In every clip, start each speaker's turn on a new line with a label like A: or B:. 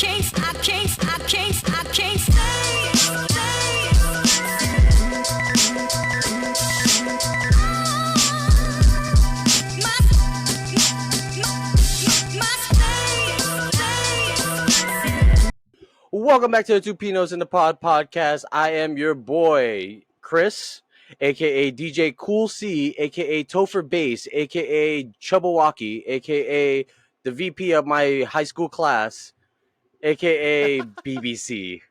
A: can't stay.
B: Welcome back to the Two Pinos in the Pod podcast. I am your boy, Chris, aka DJ Cool C, aka Topher Bass, aka Chubbawaki, aka the VP of my high school class, aka BBC.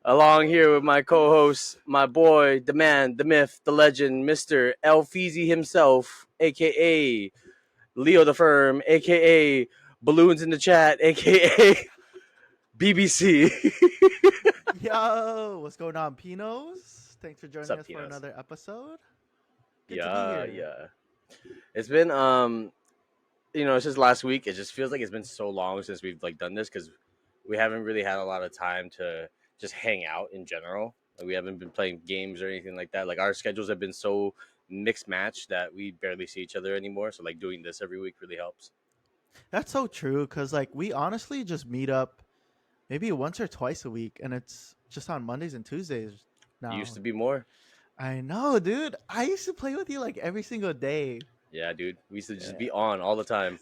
B: Along here with my co-host, my boy, the man, the myth, the legend, Mr. El Feezy himself, aka Leo the Firm, aka Balloons in the Chat, aka BBC.
C: Yo, what's going on, Pinos? Thanks for joining
B: What's up,
C: us for
B: Pinos?
C: another episode. Good to be here.
B: Yeah. It's been it's just last week. It just feels like it's been so long since we've done this because we haven't really had a lot of time to just hang out in general. Like, we haven't been playing games or anything like that. Like our schedules have been so mixed match that we barely see each other anymore. So doing this every week really helps.
C: That's so true because we honestly just meet up maybe once or twice a week, and it's just on Mondays and Tuesdays now.
B: It used to be more.
C: I know, dude. I used to play with you every single day.
B: Yeah, dude. We used to just be on all the time.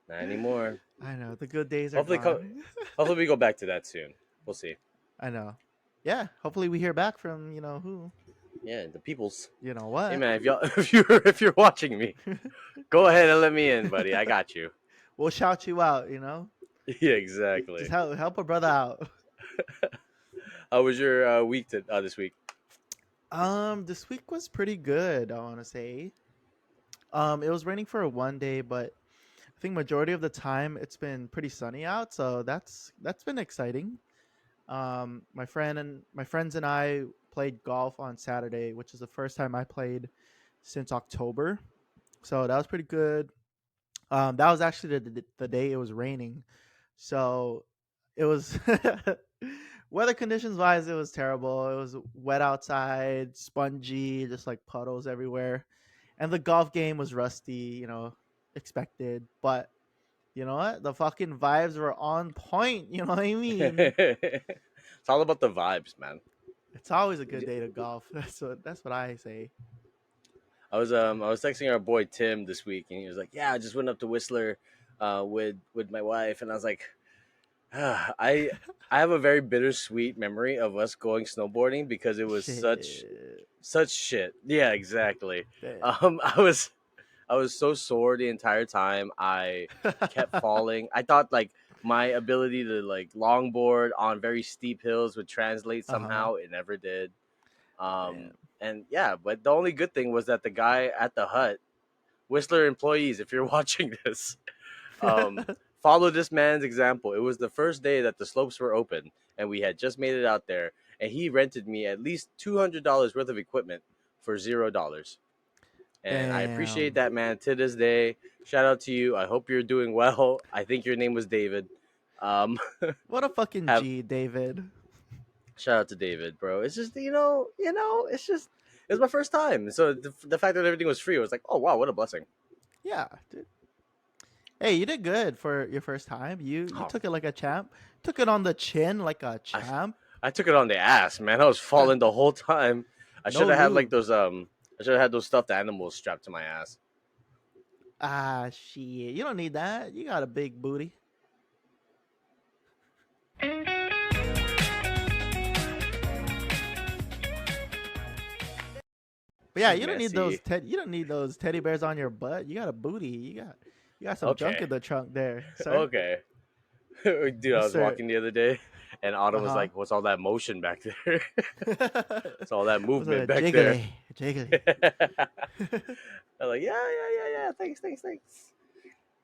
B: Not anymore.
C: I know the good days are gone.
B: Hopefully we go back to that soon. We'll see.
C: I know. Yeah. Hopefully we hear back from who.
B: Yeah, the peoples.
C: You know what?
B: Hey man, if you're watching me, go ahead and let me in, buddy. I got you.
C: We'll shout you out.
B: Yeah, exactly.
C: Just help a brother out.
B: How was your week this week?
C: This week was pretty good, I want to say. It was raining for one day, but I think majority of the time it's been pretty sunny out, so that's been exciting. My friends and I played golf on Saturday, which is the first time I played since October. So that was pretty good. That was actually the day it was raining. So it was weather conditions wise, it was terrible. It was wet outside, spongy, just puddles everywhere. And the golf game was rusty, expected. But you know what? The fucking vibes were on point. You know what I mean?
B: It's all about the vibes, man.
C: It's always a good day to golf. That's what I say.
B: I was texting our boy Tim this week, and he was like, "Yeah, I just went up to Whistler, with my wife," and I was like, I have a very bittersweet memory of us going snowboarding because it was such shit. Yeah, exactly. I was so sore the entire time. I kept falling. I thought my ability to longboard on very steep hills would translate somehow. It never did. And yeah, but the only good thing was that the guy at the hut, Whistler employees, if you're watching this, follow this man's example. It was the first day that the slopes were open, and we had just made it out there, and he rented me at least $200 worth of equipment for $0. And I appreciate that, man, to this day. Shout out to you. I hope you're doing well. I think your name was David.
C: What a fucking G, David.
B: Shout out to David, bro. It's just it's it was my first time, so the fact that everything was free, I was like, oh wow, what a blessing.
C: Yeah, dude. Hey, you did good for your first time. You took it like a champ. Took it on the chin like a champ.
B: I took it on the ass, man. I was falling the whole time. I should have had those I should have had those stuffed animals strapped to my ass.
C: Ah, shit. You don't need that. You got a big booty. But yeah, you don't need those. You don't need those teddy bears on your butt. You got a booty. You got some junk in the trunk there. Sir.
B: Okay. Dude, I was walking the other day, and Autumn was like, "What's all that motion back there? What's all that movement back there?"
C: Jiggly.
B: I'm like, yeah. Thanks.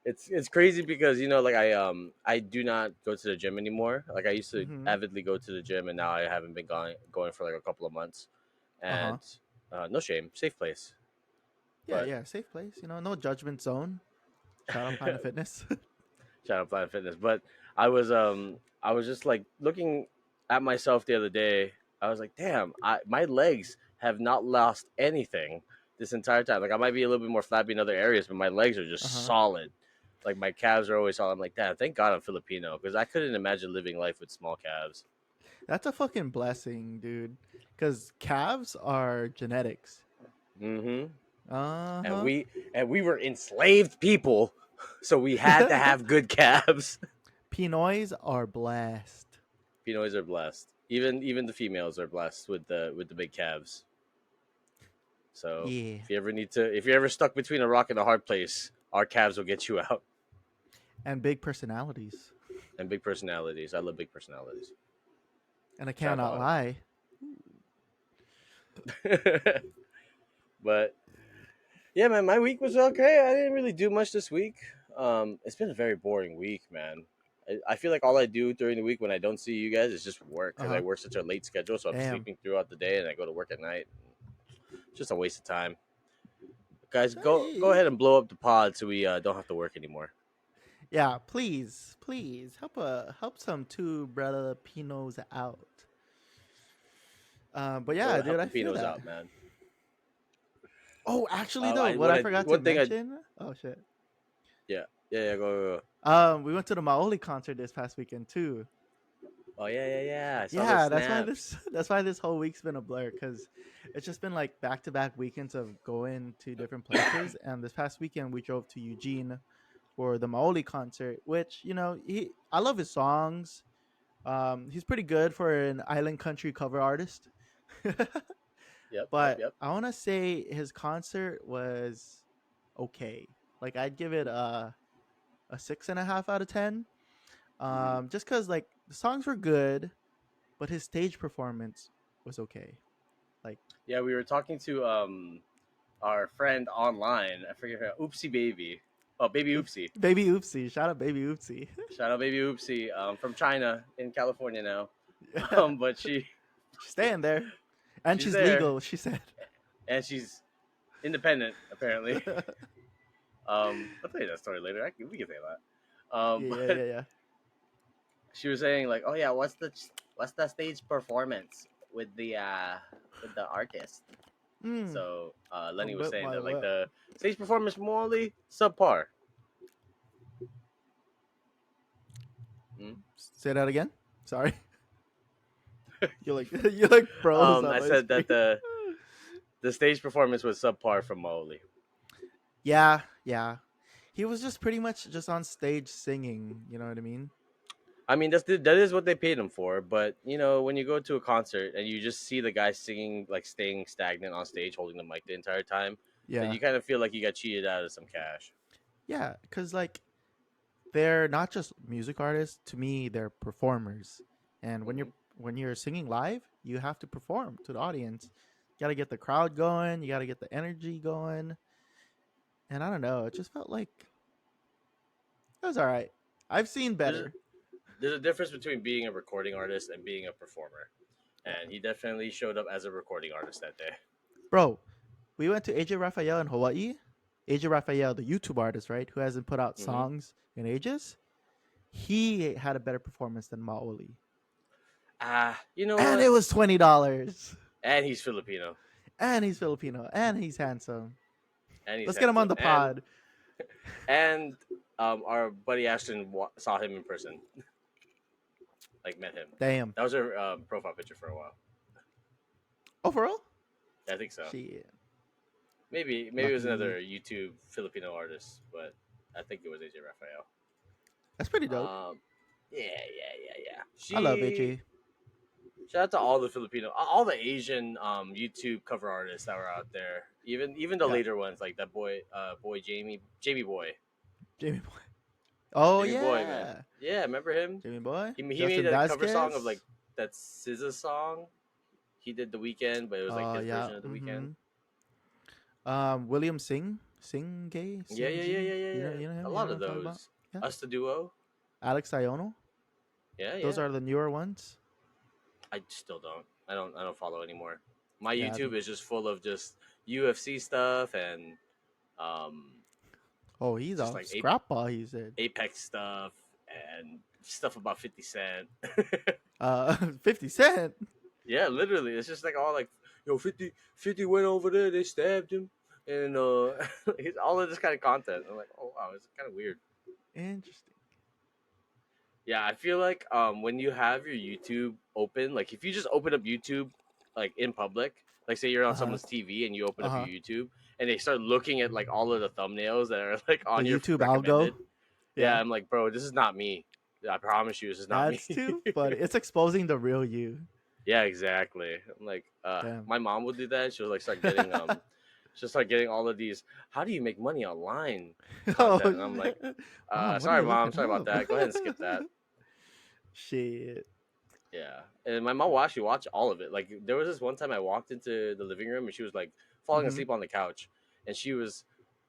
B: It's crazy because I do not go to the gym anymore. I used to avidly go to the gym, and now I haven't been going for a couple of months. And no shame, safe place.
C: Yeah, safe place. No judgment zone. Shout out Planet Fitness.
B: Shout out Planet Fitness. But I was just looking at myself the other day. I was like, damn, my legs have not lost anything this entire time. I might be a little bit more flabby in other areas, but my legs are just solid. Like my calves are always all. I'm like, Dad, thank God I'm Filipino because I couldn't imagine living life with small calves.
C: That's a fucking blessing, dude. Because calves are genetics.
B: Mm-hmm.
C: Uh
B: And
C: huh.
B: we were enslaved people, so we had to have good calves.
C: Pinoys are blessed.
B: Pinoys are blessed. Even the females are blessed with the big calves. So
C: Yeah.
B: if you're ever stuck between a rock and a hard place, our calves will get you out.
C: And big personalities.
B: And big personalities. I love big personalities.
C: And I
B: Shout out to
C: cannot
B: Autumn.
C: lie.
B: But yeah, man, my week was okay. I didn't really do much this week. It's been a very boring week, man. I feel like all I do during the week when I don't see you guys is just work
C: Uh
B: because I
C: huh.
B: work such a late schedule. So I'm
C: Damn.
B: sleeping throughout the day and I go to work at night. It's just a waste of time. Guys, go
C: Hey.
B: ahead and blow up the pod so we don't have to work anymore.
C: Yeah, please, please help some two brother Pinos out. But yeah, dude,
B: Help
C: I
B: the
C: feel
B: Pinos
C: that.
B: out, man.
C: Oh, actually, though,
B: I
C: what
B: what
C: I
B: I
C: forgot to
B: one thing I
C: mention. Oh shit.
B: yeah, go.
C: We went to the Maoli concert this past weekend too.
B: Oh yeah. I saw those
C: Yeah, that's why
B: snaps.
C: this that's why this whole week's been a blur because it's just been like back to back weekends of going to different places. And this past weekend we drove to Eugene for the Maoli concert, which I love his songs. He's pretty good for an island country cover artist. But
B: Yep.
C: I want to say his concert was okay. Like I'd give it a 6.5 out of 10.
B: Mhm.
C: Just because like the songs were good, but his stage performance was okay. Like
B: Yeah, we were talking to our friend online. I forget her. Oopsie baby. Oh, baby oopsie.
C: Baby Oopsie, shout out Baby Oopsie.
B: Shout out baby oopsie. From China in California now. But
C: She's staying there, and
B: she's
C: she's
B: there
C: legal. She said.
B: and she's independent apparently. I'll tell you that story later. We can say that.
C: Yeah, yeah,
B: But
C: yeah, yeah.
B: she was saying like, oh yeah, what's the stage performance with the artist?
C: Mm.
B: So
C: A
B: Lenny was
C: whip
B: saying
C: my
B: that like
C: whip.
B: the stage performance morally subpar. Mm?
C: Say that again. Sorry. You like you like froze on
B: I
C: my
B: said
C: screen.
B: that the stage performance was subpar from Molly.
C: Yeah, yeah. He was just pretty much just on stage singing. You know what I mean?
B: I mean, that is what they paid him for. But you know, when you go to a concert and you just see the guy singing, like staying stagnant on stage, holding the mic the entire time, then
C: Yeah,
B: you kind of feel like you got cheated out of some cash.
C: yeah. Cause like they're not just music artists. To me, they're performers. And
B: Hmm.
C: when you're singing live, you have to perform to the audience. You got to get the crowd going. You got to get the energy going. And I don't know. It just felt like it was all right. I've seen
B: There's
C: better.
B: there's a difference between being a recording artist and being a performer,
C: Yeah,
B: and he definitely showed up as a recording artist that day.
C: bro. We went to AJ Raphael in Hawaii. AJ Raphael, the YouTube artist, right, who hasn't put out
B: Hmm.
C: songs in ages. He had a better performance than Maoli,
B: You know
C: and
B: what?
C: it was $20.
B: And he's Filipino,
C: And he's Filipino, and he's handsome.
B: and he's
C: Let's get him on
B: handsome,
C: the pod.
B: and our buddy Ashton saw him in person, like met him.
C: Damn.
B: That was her profile picture for a while.
C: Overall,
B: I think so.
C: shit,
B: Maybe it was
C: lucky.
B: another YouTube Filipino artist, but I think it was AJ Raphael.
C: That's pretty dope.
B: Yeah.
C: I love
B: She
C: AJ.
B: shout out to all the Filipino, all the Asian YouTube cover artists that were out there. Even the
C: Yeah,
B: later ones like that boy Jamie Boy,
C: Jamie Boy. Oh
B: Jamie Boy man.
C: yeah,
B: Yeah, remember him?
C: Jamie Boy.
B: He made
C: Justin
B: a cover song of like
C: Vasquez.
B: that SZA song. He did the weekend, but it was like
C: Oh
B: his
C: yeah.
B: version of the weekend.
C: Mm-hmm. William Sing Gay, Sing G. You know
B: A
C: him. You know
B: lot
C: what
B: of
C: I'm talking about.
B: those.
C: Yeah.
B: Us the duo.
C: Alex Iono. Those
B: Yeah.
C: are the newer ones.
B: I still don't. I don't follow anymore. My
C: Yeah.
B: YouTube is just full of just UFC stuff and um
C: Oh, he's
B: just
C: a
B: like
C: scrap ball. He said.
B: Apex stuff and stuff about 50 Cent.
C: 50 Cent.
B: Yeah, literally. It's just like all like, yo, 50 went over there, they stabbed him, and it's all of this kind of content. I'm like, oh wow, it's kind of weird.
C: Interesting.
B: Yeah, I feel like when you have your YouTube open, like if you just open up YouTube like in public, like say you're on
C: Uh huh.
B: someone's TV and you open
C: Uh
B: up
C: huh.
B: your YouTube and they start looking at like all of the thumbnails that are like
C: The
B: on your
C: YouTube algo.
B: recommended. Yeah,
C: Yeah.
B: I'm like, bro, this is not me. I promise you, this is not me.
C: That's too funny. It's exposing the real you.
B: Yeah, exactly. I'm like,
C: Damn.
B: my mom would do that. She'll like start getting she'll start getting all of these. How do you make money online?
C: Oh
B: Content, and I'm like,
C: shit. Mom, what are
B: sorry,
C: you
B: mom,
C: looking
B: sorry about
C: up?
B: that. Go ahead and skip that.
C: Shit.
B: Yeah, and my mom will actually watch all of it. Like there was this one time I walked into the living room and she was like falling
C: Mm-hmm.
B: asleep on the couch, and she was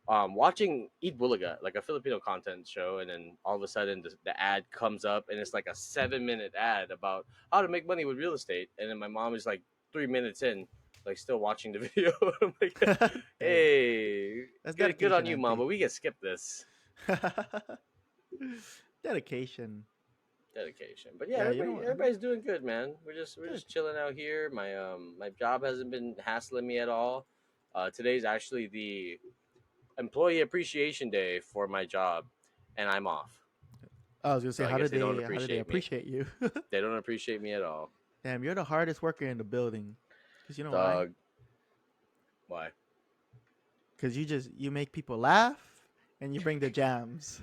B: watching Eat Bulaga, like a Filipino content show, and then all of a sudden the ad comes up and it's like a 7 minute ad about how to make money with real estate, and then my mom is like 3 minutes in, like still watching the video. I'm like,
C: Damn.
B: hey,
C: That's
B: good on
C: dedication,
B: you, mom,
C: Auntie.
B: but we can skip this.
C: Dedication.
B: Dedication. But yeah,
C: Yeah, you know what?
B: everybody's doing good, man. We're
C: Good.
B: just chilling out here. My job hasn't been hassling me at all. Today's actually the employee appreciation day for my job, and I'm off.
C: I was gonna say,
B: So I guess they don't
C: how did they
B: appreciate me.
C: appreciate you?
B: They don't appreciate me at all.
C: Damn, you're the hardest worker in the building. Cause you know why?
B: Dog, why?
C: Cause you make people laugh and you bring the jams.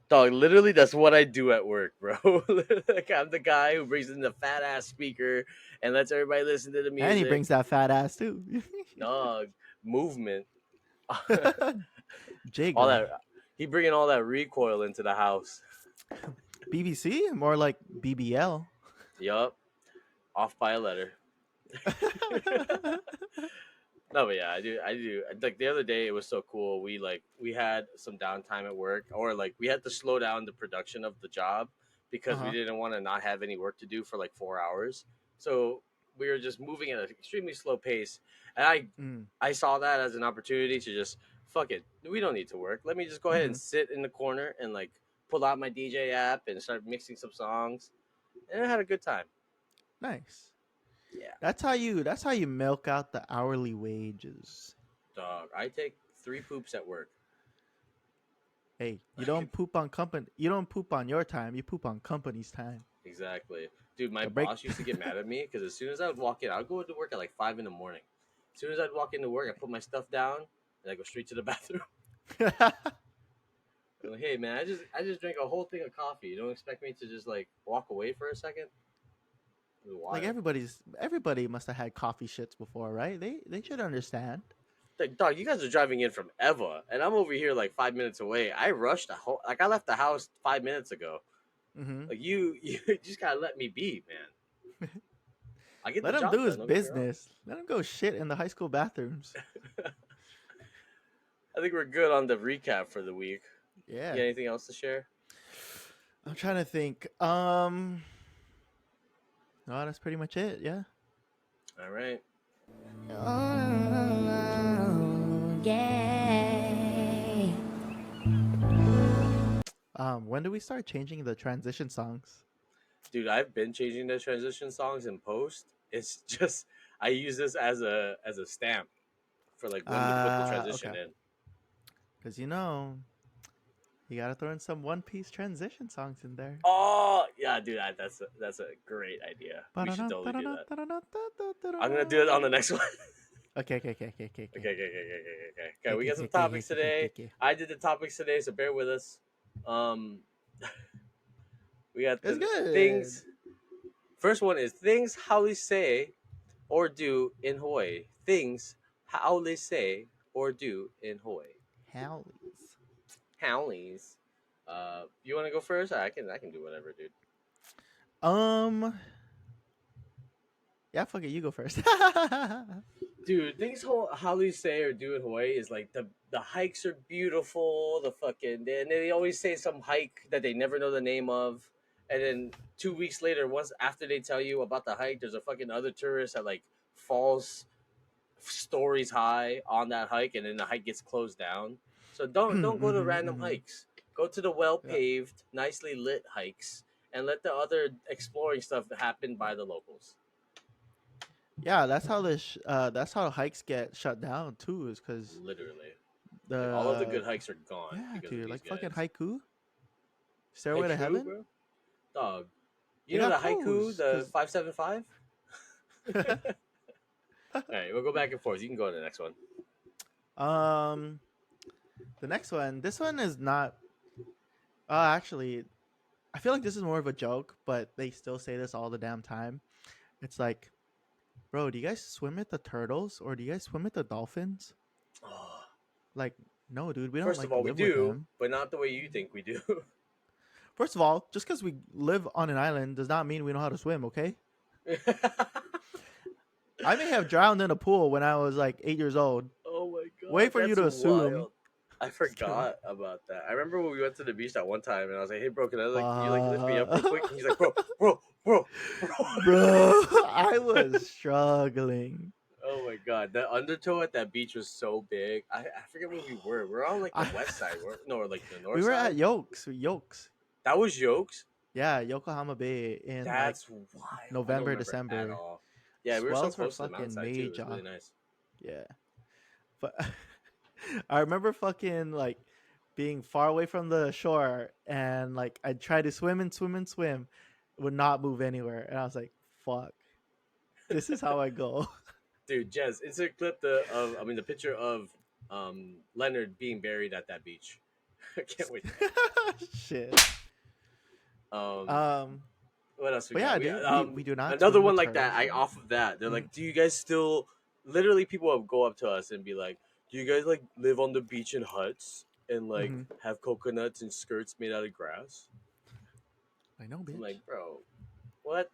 B: Dog, literally, that's what I do at work, bro. Like I'm the guy who brings in the fat ass speaker and lets everybody listen to the
C: And he
B: music.
C: brings that fat ass too.
B: Dog, movement, all
C: Jiggle.
B: that. He bringing all that recoil into the house.
C: BBC? More like BBL.
B: Yup, off by a letter. No, but yeah, I do. I do. Like the other day, it was so cool. We had some downtime at work, or like we had to slow down the production of the job because we
C: Uh-huh.
B: didn't want to not have any work to do for like 4 hours. So we were just moving at an extremely slow pace, and
C: Mm.
B: I saw that as an opportunity to just fuck it. We don't need to work. Let me just go ahead
C: Mm-hmm.
B: and sit in the corner and like pull out my DJ app and start mixing some songs, and I had a good time.
C: Nice.
B: Yeah,
C: That's how you milk out the hourly wages.
B: dog. I take 3 poops at work.
C: Hey, you don't poop on your time, you poop on company's time.
B: Exactly. Dude, my
C: So break
B: boss used to get mad at me because as soon as I would walk in, I would go to work at like 5 in the morning. As soon as I'd walk into work, I put my stuff down and I go straight to the bathroom. I'm like, hey man, I just drank a whole thing of coffee. You don't expect me to just like walk away for a second? It was
C: like
B: wild.
C: everybody must have had coffee shits before, right? They should understand.
B: Like, dog, you guys are driving in from Eva, and I'm over here like 5 minutes away. I rushed the whole like I left the house 5 minutes ago.
C: Mm-hmm.
B: Like you just gotta let me be, man. I get the
C: Let him
B: job
C: do his
B: done. Don't get me wrong.
C: business. Let him go shit in the high school bathrooms.
B: I think we're good on the recap for the week. You
C: Yeah.
B: got anything else to share?
C: I'm trying to think. No, that's pretty much it. Yeah.
B: All right.
A: Oh, yeah.
C: When do we start changing the transition songs?
B: Dude, I've been changing the transition songs in post. It's just I use this as a stamp for like when to put the
C: Okay.
B: transition in.
C: Because you gotta throw in some One Piece transition songs in there.
B: Oh yeah, dude, that's a great idea. We should totally do that. I'm gonna do it on the next one.
C: Okay, okay, okay, okay, okay,
B: Okay,
C: okay.
B: okay, okay, okay, okay, okay. Okay, we got some topics today. I did the topics today, so bear with us. Um, we got
C: It's
B: the
C: good.
B: things. First one is things how they say or do in Hawaii. Things how they say or do in Hawaii.
C: Howlies.
B: Howlies. You want to go first? I can do whatever, dude.
C: Um, yeah, fuck it, you go first.
B: Dude, things how they say or do in Hawaii is like the hikes are beautiful. The fucking and they always say some hike that they never know the name of, and then 2 weeks later, once after they tell you about the hike, there's a fucking other tourist that like falls stories high on that hike, and then the hike gets closed down. So don't go to random hikes. Go to the well
C: Yeah.
B: paved, nicely lit hikes, and let the other exploring stuff happen by the locals.
C: Yeah, that's how hikes get shut down too, is because
B: Literally, like all of the
C: the
B: good hikes are gone
C: yeah,
B: because of
C: dude,
B: these
C: like fucking
B: guys.
C: haiku. Stairway to
B: Haiku,
C: Heaven?
B: bro. Dog. You
C: They
B: know
C: got
B: the haiku,
C: pros,
B: the
C: cause
B: 575. All right, we'll go back and forth. You can go to the next one.
C: um, the next one. This one is not. Actually, I feel like this is more of a joke, but they still say this all the damn time. It's like, bro, do you guys swim with the turtles or do you guys swim with the dolphins? Like, no, dude, we don't
B: First of
C: like
B: all, we
C: live with
B: do,
C: them.
B: but not the way you think we do.
C: First of all, just because we live on an island does not mean we know how to swim. Okay, I may have drowned in a pool when I was like 8 years old.
B: Oh my
C: Wait
B: god,
C: for you
B: that's
C: to assume.
B: wild. I forgot about that. I remember when we went to the beach that one time, and I was like, "Hey, bro, can you like lift me up real quick?" And he's like, "Bro."
C: Bro, I was struggling.
B: Oh my god, that undertow at that beach was so big. I forget where we were. We're on like the
C: I,
B: west side, no, or like the
C: we
B: north
C: were
B: side.
C: at Yokes.
B: That was Yokes.
C: Yeah, Yokohama Bay in like
B: That's wild. I don't
C: November,
B: remember at
C: December.
B: all. Yeah, we were so
C: Swells were
B: close to the
C: fucking
B: mountainside too. It was
C: major.
B: really nice.
C: Yeah. But I remember fucking like being far away from the shore and like I tried to swim and swim and swim, would not move anywhere. And I was like, fuck. This is how I go.
B: Dude, Jez, insert clip the picture of Leonard being buried at that beach. I can't wait.
C: Shit.
B: Um,
C: Um
B: what else we
C: but
B: got?
C: yeah,
B: We
C: dude, we do not
B: another
C: swim
B: one
C: with
B: like that.
C: turtles.
B: I off of that. They're
C: Mhm.
B: like, do you guys still? Literally, people will go up to us and be like, do you guys like live on the beach in huts and like
C: Mhm.
B: have coconuts and skirts made out of grass?
C: I know,
B: I'm
C: bitch.
B: like, bro, what?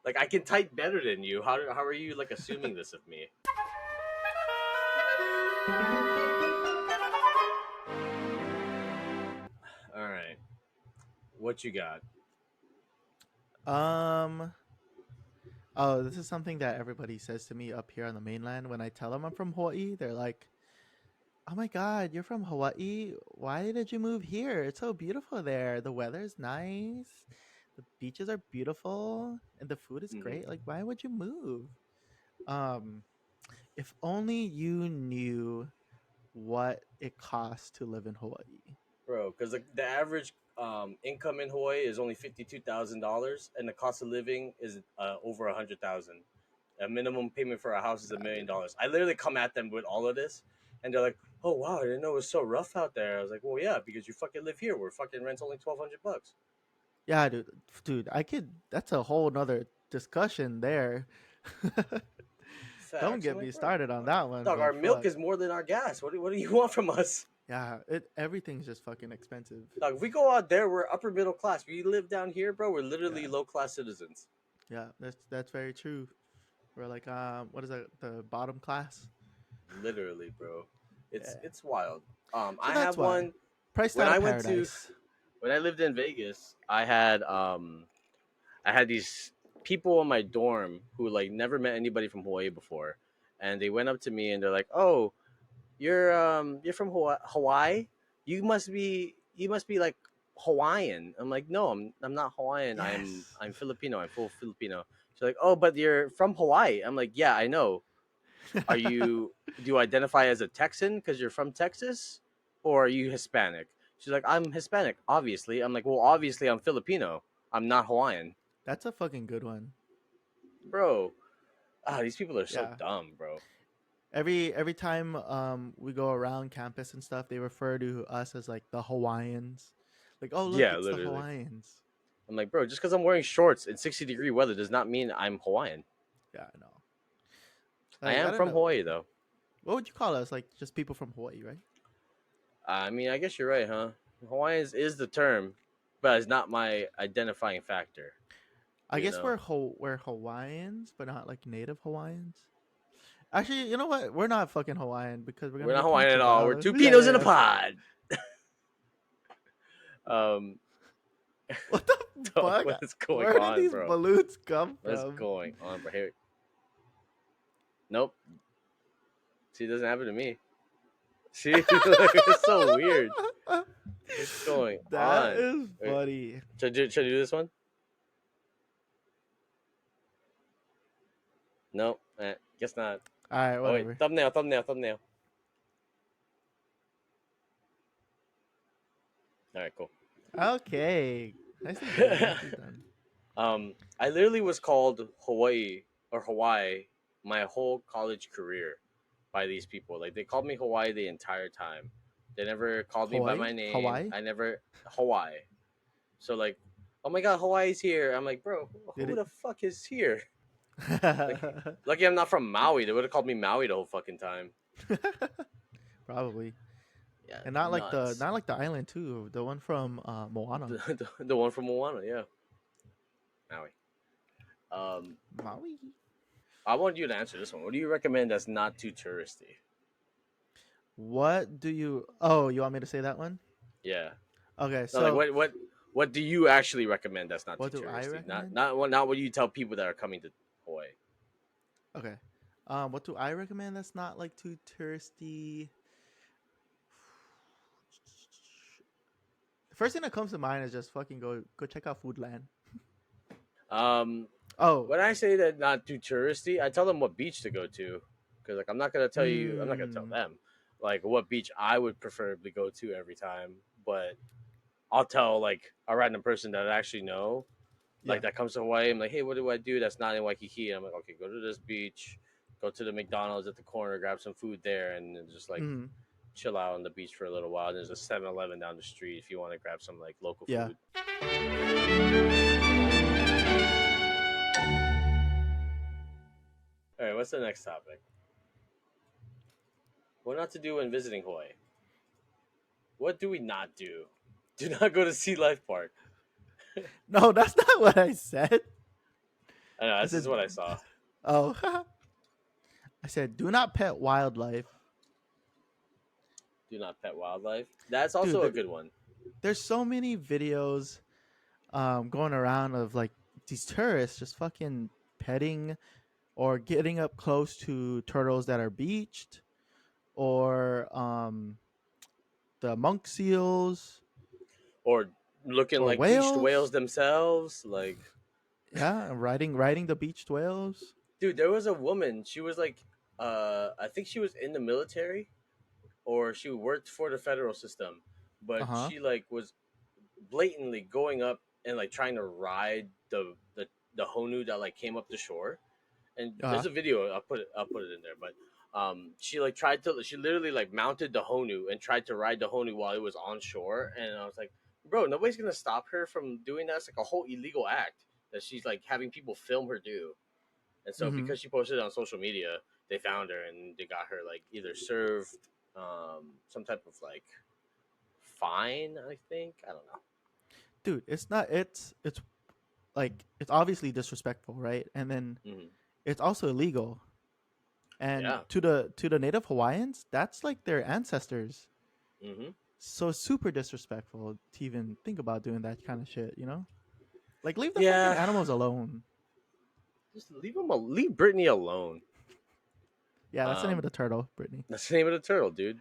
B: Like, I can type better than you. How are you like assuming this of me? All right, what you got?
C: Um oh, this is something that everybody says to me up here on the mainland when I tell them I'm from Hawaii. They're like, "Oh my god, you're from Hawaii? Why did you move here? It's so beautiful there. The weather's nice. The beaches are beautiful and the food is
B: Hmm.
C: great. Like why would you move?" Um if only you knew what it costs to live in Hawaii.
B: Bro, because the average income in Hawaii is only $52,000, and the cost of living is over 100,000. A minimum payment for a house is $1
C: Yeah,
B: million.
C: dude.
B: I literally come at them with all of this, and they're like, "Oh wow, I didn't know it was so rough out there." I was like, "Well, yeah, because you fucking live here, where fucking rent's only $1,200."
C: Yeah, dude, I could. That's a whole nother discussion there. Don't
B: Facts. I'm
C: get me
B: like, bro,
C: started on that one,
B: dog, our
C: but
B: milk
C: fuck.
B: is more than our gas. What do you want from us?
C: Yeah, everything's just fucking expensive.
B: Dog, if we go out there, we're upper middle class. We live down here, bro. We're
C: Yeah,
B: literally low class citizens.
C: yeah, that's very true. We're like, what is that? The bottom class.
B: Literally, bro.
C: Yeah.
B: It's wild.
C: So
B: I
C: that's
B: have
C: why
B: one
C: priced
B: when
C: out of
B: I went to
C: paradise.
B: when I lived in Vegas. I had these people in my dorm who like never met anybody from Hawaii before, and they went up to me and they're like, "Oh, you're from Hawaii? You must be like Hawaiian." I'm like, "No, I'm not Hawaiian.
C: Yes.
B: I'm Filipino. I'm full Filipino." She's like, "Oh, but you're from Hawaii." I'm like, "Yeah, I know. Are you Do you identify as a Texan because you're from Texas, or are you Hispanic?" She's like, "I'm Hispanic, obviously." I'm like, "Well, obviously I'm Filipino. I'm not Hawaiian."
C: That's a fucking good one.
B: Bro, these people are so
C: Yeah.
B: dumb, bro.
C: Every time we go around campus and stuff, they refer to us as like the Hawaiians. Like, oh look,
B: Yeah,
C: it's the
B: literally.
C: Hawaiians.
B: I'm like, bro, just because I'm wearing shorts in 60-degree weather does not mean I'm Hawaiian.
C: Yeah, I know.
B: I
C: Like, I
B: am
C: don't
B: from
C: know.
B: Hawaii, though.
C: What would you call us? Like, just people from Hawaii, right?
B: I mean, I guess you're right, huh? Hawaiians is the term, but it's not my identifying factor.
C: I
B: You
C: guess
B: know,
C: we're Hawaiians, but not like native Hawaiians. Actually, you know what? We're not fucking Hawaiian because we're gonna
B: we're not
C: get
B: Hawaiian at
C: canceled by
B: all.
C: all
B: We're
C: the
B: two
C: yeah,
B: Pinos in a
C: yeah.
B: pod. Um,
C: What the
B: dog,
C: fuck?
B: what is going
C: Where did
B: on,
C: these
B: bro?
C: balloons come
B: What is
C: from?
B: going on, bro? Here, nope. See, it doesn't happen to me. See, it's so weird. What's going
C: That
B: on?
C: is
B: Wait,
C: funny.
B: should I do this one? Nope. Guess not.
C: All right,
B: Oh wait,
C: whatever.
B: All right, cool.
C: Okay, nicely done. Nicely done.
B: I literally was called Hawaii my whole college career by these people. Like they called me Hawaii the entire time. They never called me by
C: Hawaii,
B: my name.
C: Hawaii.
B: I never Hawaii. So like, oh my god, Hawaii's here. I'm like, bro,
C: Did
B: who
C: it?
B: the fuck is here? Like, lucky I'm not from Maui. They would have called me Maui the whole fucking time.
C: Probably,
B: Yeah,
C: and not like the
B: nuts.
C: not like the island too. The one from Moana,
B: The one from Moana, yeah, Maui. Um,
C: Maui.
B: I want you to answer this one. What do you recommend that's not too touristy?
C: What do you? Oh, you want me to say that one?
B: Yeah.
C: Okay,
B: No, like
C: so
B: what do you actually recommend that's not too
C: what do I
B: touristy? Not
C: recommend?
B: not what you tell people that are coming to Hawaii.
C: Okay, what do I recommend that's not like too touristy? The first thing that comes to mind is just fucking go check out Foodland.
B: Um,
C: Oh,
B: when I say that not too touristy, I tell them what beach to go to, because like I'm not gonna tell
C: mm,
B: them like what beach I would preferably go to every time, but I'll tell like a random person that I actually know, like
C: yeah.
B: that comes to Hawaii. I'm like, hey, what do I do that's not in Waikiki? And I'm like, okay, go to this beach, go to the McDonald's at the corner, grab some food there, and then just like
C: Mm,
B: chill out on the beach for a little while. There's a 7-Eleven down the street if you want to grab some like local
C: yeah.
B: food. All right, what's the next topic? What not to do when visiting Hawaii? What do we not do? Do not go to Sea Life Park.
C: No, that's not what I said.
B: I know
C: I
B: this is
C: said,
B: what I saw.
C: oh, I said, do not pet wildlife,
B: Do not pet wildlife. That's
C: dude.
B: also a good one.
C: There's so many videos going around of like these tourists just fucking petting or getting up close to turtles that are beached or the monk seals
B: Or looking
C: or
B: like beached whales
C: whales.
B: themselves. Like,
C: Yeah, riding the beached whales.
B: dude, there was a woman. She was like, I think she was in the military or she worked for the federal system,
C: Uh
B: but
C: huh.
B: she like was blatantly going up and like trying to ride the honu that like came up the shore. And
C: Uh huh.
B: there's a video. I'll put it in there. But she like tried to. She literally like mounted the honu and tried to ride the honu while it was on shore. And I was like, bro, nobody's gonna stop her from doing that. It's like a whole illegal act that she's like having people film her do. And so
C: Mm-hmm.
B: because she posted it on social media, they found her and they got her like either served some type of like fine. I think I don't know.
C: Dude, it's not. It's like it's obviously disrespectful, right? And then
B: Hmm.
C: it's also illegal. And
B: Yeah.
C: to the native Hawaiians, that's like their ancestors.
B: Hmm.
C: So it's super disrespectful to even think about doing that kind of shit, you know? Like leave the fucking
B: Yeah.
C: animals alone.
B: Just leave Brittany alone.
C: Yeah, that's the name of
B: Um,
C: the turtle, Brittany.
B: That's the name of the turtle, dude.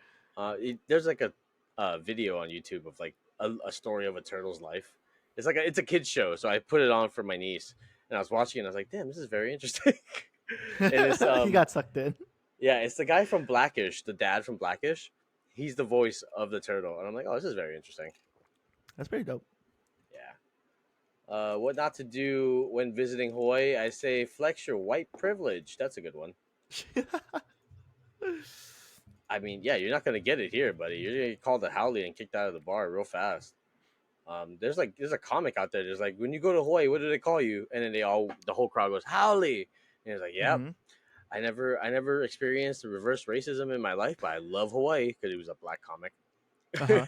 B: There's like a video on YouTube of like a story of a turtle's life. It's a kid's show, so I put it on for my niece, and I was watching it. And I was like, "Damn, this is very interesting." And it's
C: He got sucked in.
B: yeah, it's the guy from Blackish, the dad from Blackish. He's the voice of the turtle, and I'm like, "Oh, this is very interesting."
C: That's pretty dope.
B: Yeah. What not to do when visiting Hawaii? I say flex your white privilege. That's a good one. I mean, yeah, you're not gonna get it here, buddy. You're gonna get called a haole and kicked out of the bar real fast. There's a comic out there. There's like when you go to Hawaii, what do they call you? And then the whole crowd goes haole, and it's like, yep.
C: Hmm.
B: I never experienced the reverse racism in my life, but I love Hawaii because it was a black comic.
C: Uh-huh.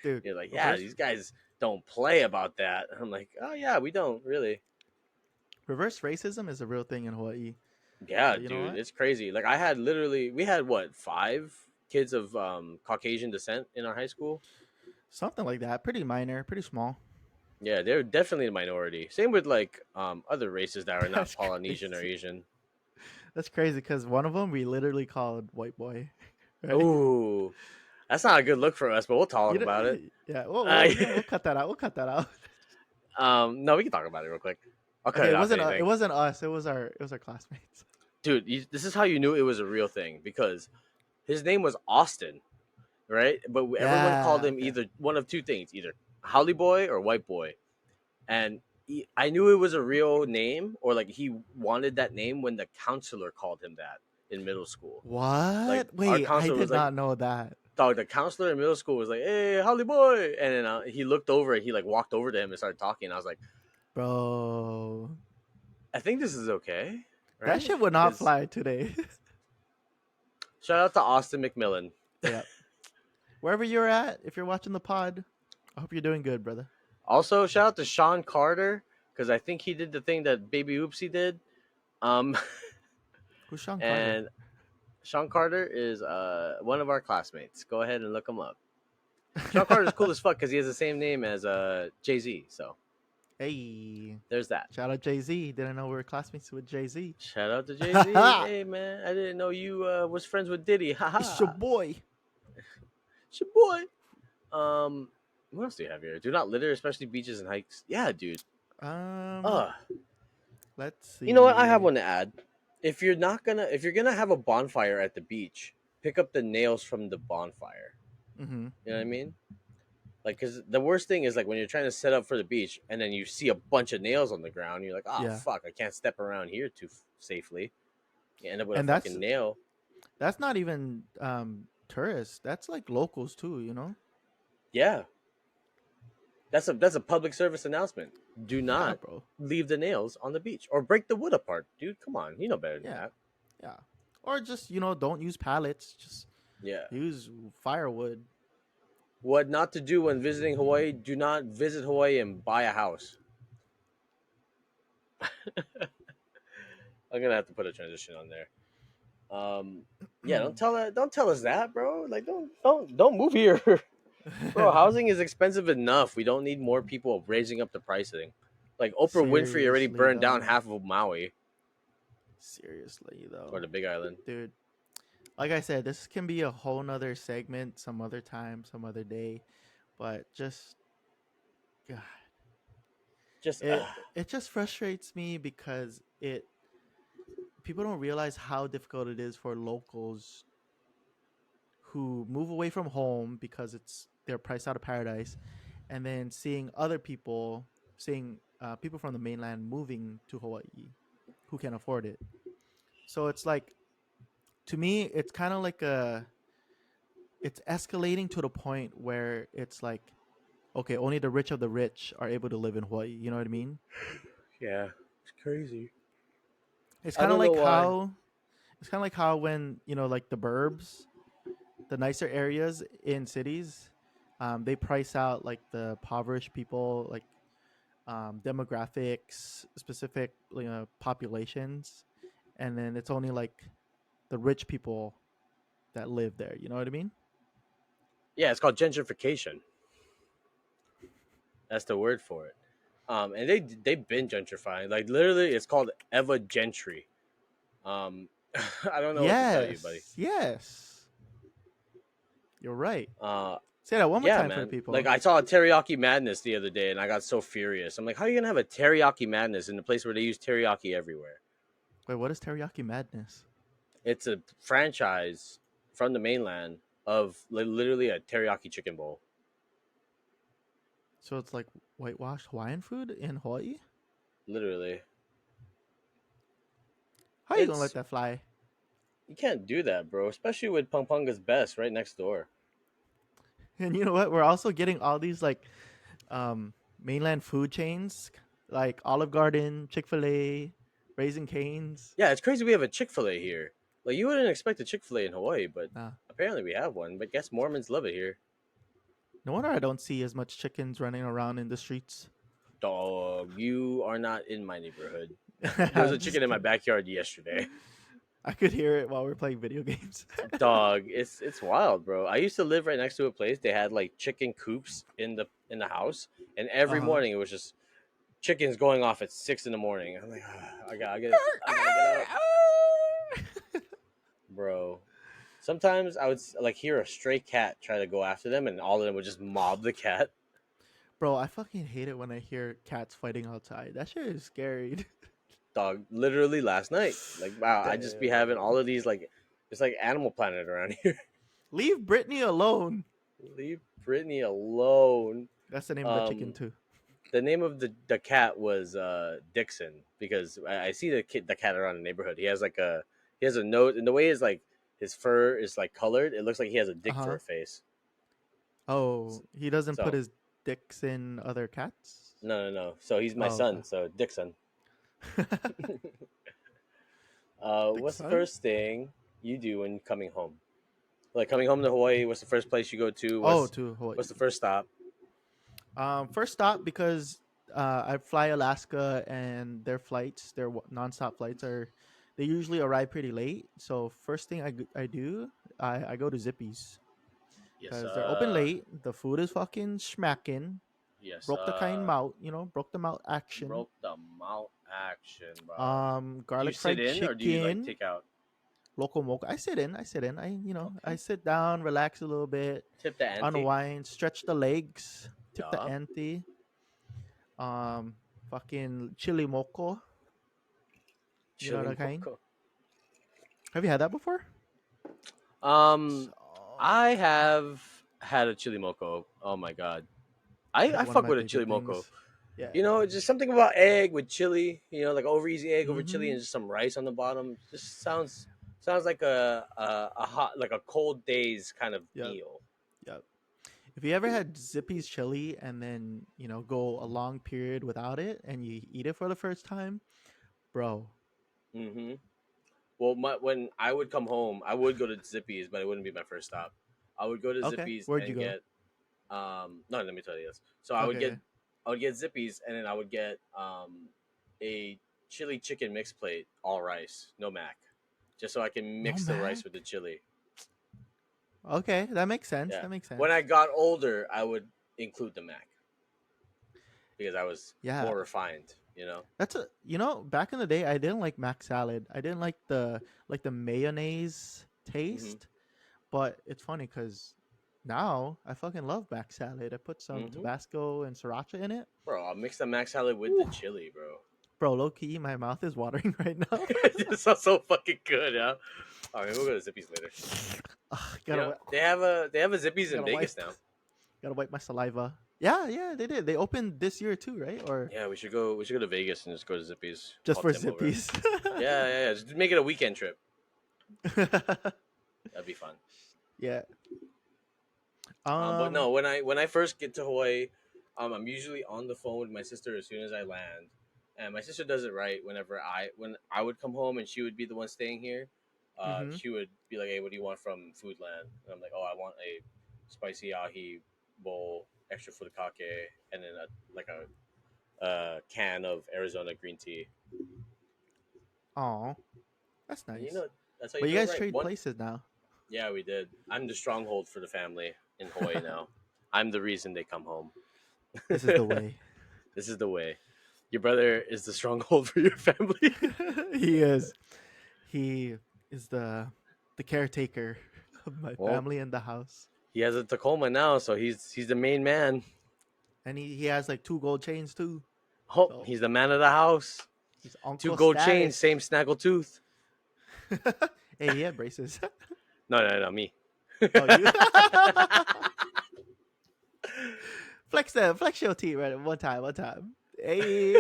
C: Dude,
B: You're like, yeah,
C: reverse
B: these guys don't play about that. I'm like, oh yeah, we don't really.
C: reverse racism is a real thing in Hawaii.
B: Yeah,
C: But you know
B: dude,
C: what?
B: it's crazy. Like we had what 5 kids of Caucasian descent in our high school.
C: Something like that. Pretty minor, pretty small.
B: Yeah, they're definitely the minority. Same with like other races that are not
C: That's
B: Polynesian or
C: crazy.
B: Asian.
C: That's crazy because one of them we literally called white boy, right?
B: Ooh, that's not a good look for us, but we'll talk
C: You know,
B: about it.
C: yeah.
B: Uh,
C: We'll cut that out. We'll cut that out.
B: no, we can talk about it real quick. I'll cut
C: Okay,
B: it
C: it
B: off
C: wasn't
B: anything,
C: it wasn't us. It was our classmates.
B: dude. This is how you knew it was a real thing because his name was Austin, right? But everyone called
C: Yeah.
B: him
C: Okay.
B: either one of two things: either Holly Boy or White Boy, and I knew it was a real name, or like he wanted that name when the counselor called him that in middle school. Like
C: What?
B: our
C: Wait, I
B: counselor was
C: did
B: like,
C: not know that,
B: dog, the counselor in middle school was like, "Hey, Holly Boy," and then he looked over and he like walked over to him and started talking. I was like,
C: bro.
B: I think this is okay,
C: That
B: right?
C: shit would not
B: Because
C: fly today.
B: shout out to Austin McMillan.
C: Yeah. Wherever you're at, if you're watching the pod, I hope you're doing good, brother.
B: Also, shout out to Sean Carter because I think he did the thing that Baby Oopsie did. Um,
C: Who's Sean Carter?
B: and Sean Carter is one of our classmates. Go ahead and look him up. Sean Carter is cool as fuck because he has the same name as Jay-Z. So
C: Hey,
B: there's that.
C: shout out Jay-Z. Didn't know we were classmates with Jay-Z.
B: Shout out to Jay-Z. Hey man, I didn't know you was friends with Diddy.
C: It's your
B: Haha.
C: boy.
B: It's your boy. What else do you have here? Do not litter, especially beaches and hikes. Yeah, dude.
C: Um,
B: Uh,
C: let's
B: you know what? I have
C: see.
B: one to add. If you're gonna have a bonfire at the beach, pick up the nails from the bonfire.
C: Mm-hmm.
B: You know what I mean? Like, cause the worst thing is like when you're trying to set up for the beach and then you see a bunch of nails on the ground. You're like, oh
C: Yeah,
B: fuck, I can't step around here too safely. You end up with a
C: and
B: fucking nail.
C: that's not even tourists. That's like locals too.
B: Yeah, that's a public service announcement. Do
C: Yeah,
B: not
C: bro.
B: leave the nails on the beach or break the wood apart, dude. Come on, you know better than
C: Yeah,
B: that.
C: yeah. Or just don't use pallets. Just
B: Yeah.
C: use firewood.
B: What not to do when visiting Hawaii? Do not visit Hawaii and buy a house. I'm gonna have to put a transition on there. Yeah, don't tell us that, bro. Like, don't move here, bro. Housing is expensive enough. We don't need more people raising up the pricing. Like Oprah Winfrey already
C: Seriously
B: burned down
C: though.
B: half of Maui
C: Seriously
B: or
C: though,
B: the Big Island.
C: dude. Like I said, this can be a whole nother segment some other time, some other day. But just God,
B: Just
C: it just frustrates me because it people don't realize how difficult it is for locals who move away from home because they're priced out of paradise, and then seeing people from the mainland moving to Hawaii who can afford it. So it's like, to me, it's kind of like it's escalating to the point where it's like, okay, only the rich of the rich are able to live in Hawaii. You know what I mean?
B: yeah, it's crazy.
C: It's
B: I
C: kind of
B: don't know
C: like
B: why.
C: how when like the burbs, the nicer areas in cities, they price out like the impoverished people, like demographics, specific populations, and then it's only like the rich people that live there. You know what I mean?
B: Yeah, it's called gentrification. That's the word for it. And they've been gentrifying. Like literally, it's called Eva Gentry. Um, I don't know what to tell you, buddy.
C: Yes, yes, you're right.
B: Uh,
C: Say that one more
B: yeah,
C: time for the
B: man. Like
C: people.
B: I saw a teriyaki madness the other day, and I got so furious. I'm like, how are you gonna have a teriyaki madness in a place where they use teriyaki everywhere?
C: Wait, what is teriyaki madness?
B: It's a franchise from the mainland of literally a teriyaki chicken bowl.
C: So it's like whitewashed Hawaiian food in Hawaii?
B: Literally,
C: How are you gonna let
B: it's
C: that fly?
B: you can't do that, bro. Especially with Pampanga's Best right next door.
C: And you know what? We're also getting all these like mainland food chains like Olive Garden, Chick-fil-A, Raising Cane's.
B: Yeah, it's crazy we have a Chick-fil-A here. Like you wouldn't expect a Chick-fil-A in Hawaii, but
C: Nah.
B: apparently we have one. But guess Mormons love it here.
C: No wonder I don't see as much chickens running around in the streets.
B: Dog, you are not in my neighborhood. There was a
C: I'm
B: chicken
C: just
B: in my
C: kidding.
B: backyard yesterday.
C: I could hear it while we're playing video games.
B: Dog, it's wild, bro. I used to live right next to a place. They had like chicken coops in the house, and every
C: Uh-huh.
B: morning it was just chickens going off at 6 in the morning. I'm like, I gotta get up, bro. Sometimes I would like hear a stray cat try to go after them, and all of them would just mob the cat.
C: Bro, I fucking hate it when I hear cats fighting outside. That shit is scary.
B: Dog, literally last night, like wow, I just be having all
C: Damn.
B: of these like it's like Animal Planet around here.
C: Leave Brittany alone.
B: Leave Brittany alone.
C: That's the name of the chicken
B: Um,
C: too.
B: the name of the cat was Dixon because I see the cat around the neighborhood. He has a nose, and the way his fur is like colored, it looks like he has a
C: Uh
B: dick for
C: huh.
B: a face.
C: Oh, he doesn't put
B: So
C: his dicks in other cats.
B: no. So he's my
C: Oh, okay.
B: son. So Dixon. What's the
C: Dixon.
B: first thing you do when coming home? Like coming home to Hawaii, what's the first place you go to?
C: Oh, to Hawaii.
B: What's the first stop?
C: First stop because I fly Alaska and their flights, nonstop flights are, they usually arrive pretty late. So first thing I do, I go to Zippy's
B: Yes,
C: because they're open late. The food is fucking smacking.
B: yes,
C: Broke the kind mouth, broke the mouth action.
B: broke the mouth action, bro. Do you
C: Garlic
B: sit
C: fried
B: in or do you like
C: chicken,
B: take out?
C: loco moco. I sit in. I
B: Okay.
C: sit down, relax a little bit,
B: Tip the ante.
C: unwind, stretch the legs, tip the
B: Yup.
C: ante. Um, Fucking chili moco. You know
B: Chili
C: that kind?
B: moco.
C: Have you had that before?
B: Um,
C: So,
B: I have had a chili moco. Oh my god,
C: it's like
B: I
C: one of
B: fuck
C: my
B: with a
C: favorite
B: chili moco.
C: things. Yeah.
B: You know, just something about egg with chili. You know, like over easy egg over chili
C: Mm-hmm.
B: and just some rice on the bottom. Just sounds like a hot like a cold day's kind of
C: Yep.
B: meal.
C: Yep. If you ever had Zippy's chili and then go a long period without it and you eat it for the first time, bro.
B: Mm-hmm. Well, when I would come home, I would go to Zippy's, but it wouldn't be my first stop. I would go to
C: Okay.
B: Zippy's
C: Where'd you
B: and
C: go?
B: get no, let me tell you this. So
C: Okay.
B: I would get Zippy's and then I would get a chili chicken mix plate, all rice, no mac, just so I can
C: No
B: mix the rice
C: mac.
B: with the chili.
C: Okay, that makes sense.
B: Yeah.
C: That makes
B: When I
C: sense.
B: got older, I would include the mac because I was
C: Yeah.
B: more refined. You know.
C: That's a back in the day I didn't like mac salad. I didn't like the mayonnaise
B: Mm-hmm.
C: taste, but it's funny cuz now I fucking love mac salad. I put some
B: Mm-hmm.
C: Tabasco and sriracha in it.
B: Bro, I'll mix the mac salad with the
C: Ooh.
B: chili, bro.
C: Bro, low key, my mouth is watering right now.
B: It sounds so fucking good, huh? All right, we'll go to Zippy's later.
C: Ugh,
B: You
C: gotta
B: know,
C: wi-
B: they have a Zippy's in
C: gotta
B: Vegas
C: wipe
B: now.
C: gotta wipe my saliva. Yeah, yeah, they did. They opened this year too, right? Or
B: Yeah, we should go. We should go to Vegas and just go to Zippy's.
C: just
B: Call
C: for
B: Tim over.
C: Zippies.
B: Yeah. Just make it a weekend trip. That'd be fun.
C: Yeah.
B: But no,
C: Um.
B: when I first get to Hawaii, I'm usually on the phone with my sister as soon as I land, and my sister does it right. When I would come home and she would be the one staying here,
C: Mhm.
B: she would be like, "Hey, what do you want from Foodland?" And I'm like, "Oh, I want a spicy ahi bowl, extra furikake, and then a can of Arizona green tea."
C: Oh, that's
B: And
C: nice.
B: that's how you
C: But you
B: do it
C: guys
B: right.
C: trade
B: One,
C: places now.
B: yeah, we did. I'm the stronghold for the family in Hawaii now. I'm the reason they come home.
C: This is the way.
B: This is the way. Your brother is the stronghold for your family.
C: He is. He is the caretaker of my
B: Well,
C: family and the house.
B: he has a Tacoma now, so he's the main man.
C: And he has like two gold chains too.
B: Oh,
C: So
B: he's the man of the house.
C: he's
B: Two
C: uncle
B: gold chains, same
C: status.
B: snaggle tooth.
C: Hey, he had braces.
B: No, me.
C: Oh, you flex your teeth right one time, one time. Hey,